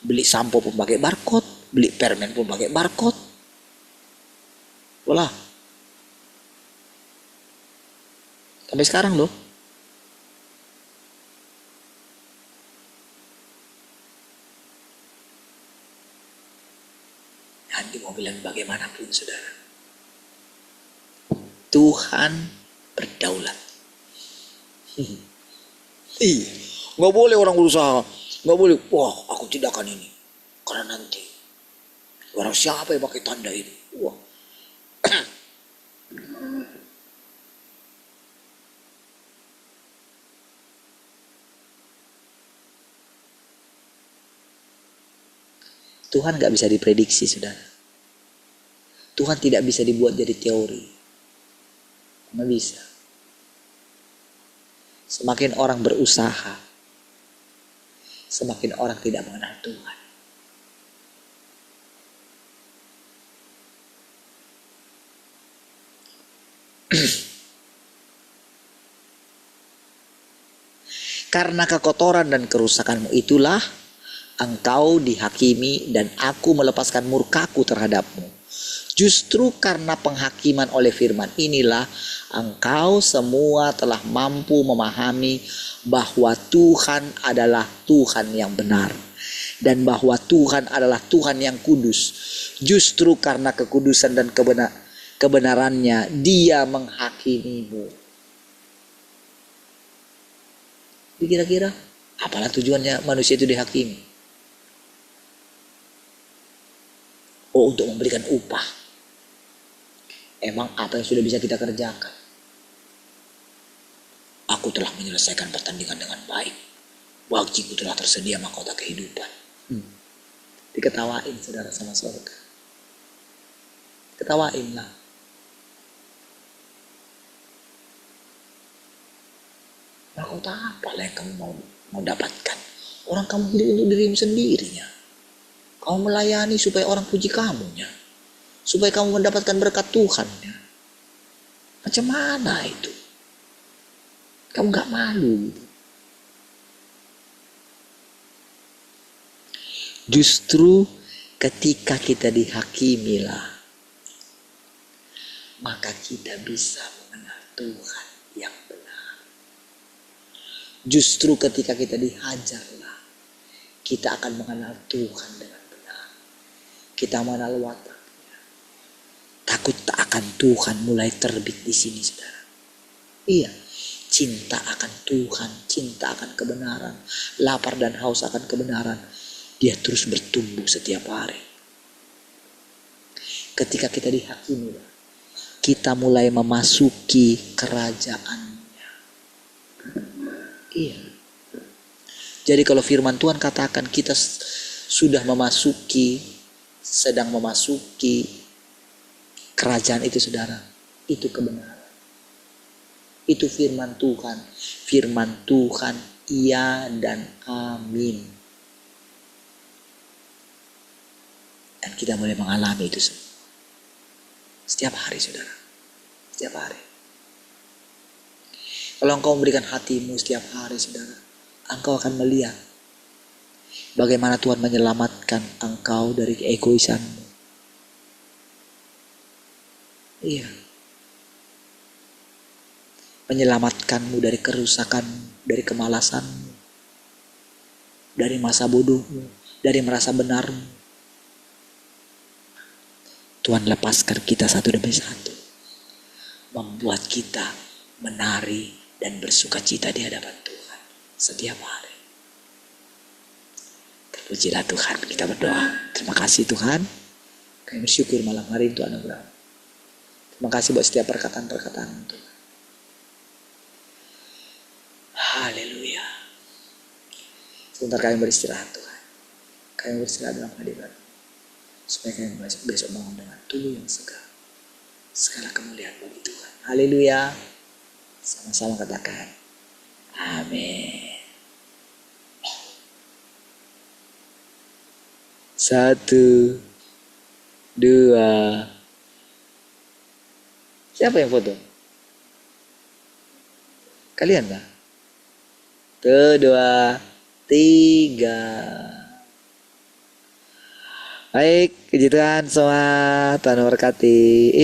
Beli sampo pun pakai barcode, beli permen pun pakai barcode. Wah. Sampai sekarang loh. Nanti mau bilang bagaimanapun, saudara, Tuhan berdaulat. Iya, nggak boleh orang berusaha, nggak boleh. Wah, aku tidak akan ini, karena nanti orang siapa yang pakai tanda ini? Wah. Tuhan nggak bisa diprediksi, saudara. Tuhan tidak bisa dibuat jadi teori, nggak bisa. Semakin orang berusaha, semakin orang tidak mengenal Tuhan. Karena kekotoran dan kerusakanmu itulah engkau dihakimi dan aku melepaskan murkaku terhadapmu. Justru karena penghakiman oleh firman inilah engkau semua telah mampu memahami bahwa Tuhan adalah Tuhan yang benar dan bahwa Tuhan adalah Tuhan yang kudus. Justru karena kekudusan dan kebenarannya Dia menghakimimu. Kira-kira apalah tujuannya manusia itu dihakimi? Oh, untuk memberikan upah. Emang apa yang sudah bisa kita kerjakan? Aku telah menyelesaikan pertandingan dengan baik. Bagiku telah tersedia mahkota kehidupan. Diketawain saudara sama surga. Ketawain lah. Nah, untuk apa lah yang kamu mau dapatkan? Orang kamu hidup untuk dirimu sendirinya. Kamu melayani supaya orang puji kamunya. Supaya kamu mendapatkan berkat Tuhannya. Macam mana itu? Kamu gak malu? Justru ketika kita dihakimilah, maka kita bisa mengenal Tuhan yang benar. Justru ketika kita dihajarlah, kita akan mengenal Tuhan dengan benar. Kita mengenal wataknya. Takut tak akan Tuhan mulai terbit di sini, saudara. Iya, cinta akan Tuhan, cinta akan kebenaran, lapar dan haus akan kebenaran. Dia terus bertumbuh setiap hari. Ketika kita dihakimi, kita mulai memasuki kerajaannya. Iya. Jadi kalau firman Tuhan katakan kita sudah sedang memasuki kerajaan itu, saudara, itu kebenaran. Itu firman Tuhan. Firman Tuhan, iya dan amin. Dan kita mulai mengalami itu semua. Setiap hari, saudara. Setiap hari. Kalau engkau memberikan hatimu setiap hari, saudara, engkau akan melihat bagaimana Tuhan menyelamatkan engkau dari keegoisanmu. Iya. Menyelamatkanmu dari kerusakanmu, dari kemalasanmu, dari masa bodohmu, dari merasa benarmu. Tuhan lepaskan kita satu demi satu, membuat kita menari dan bersuka cita di hadapan Tuhan setiap hari. Terpujilah Tuhan. Kita berdoa. Terima kasih Tuhan. Kami bersyukur malam hari itu anugerah. Terima kasih buat setiap perkataan-perkataan Tuhan. Haleluya. Sebentar kami beristirahat Tuhan. Kami beristirahat dalam hadirat. Supaya kami besok bangun dengan tubuh yang segar. Segala kemuliaan bagi Tuhan. Haleluya. Sama-sama katakan. Amin. 1, 2. Siapa yang foto? Kalian lah. 1, 2, 3. Baik, puji Tuhan semua. Tuhan memberkati.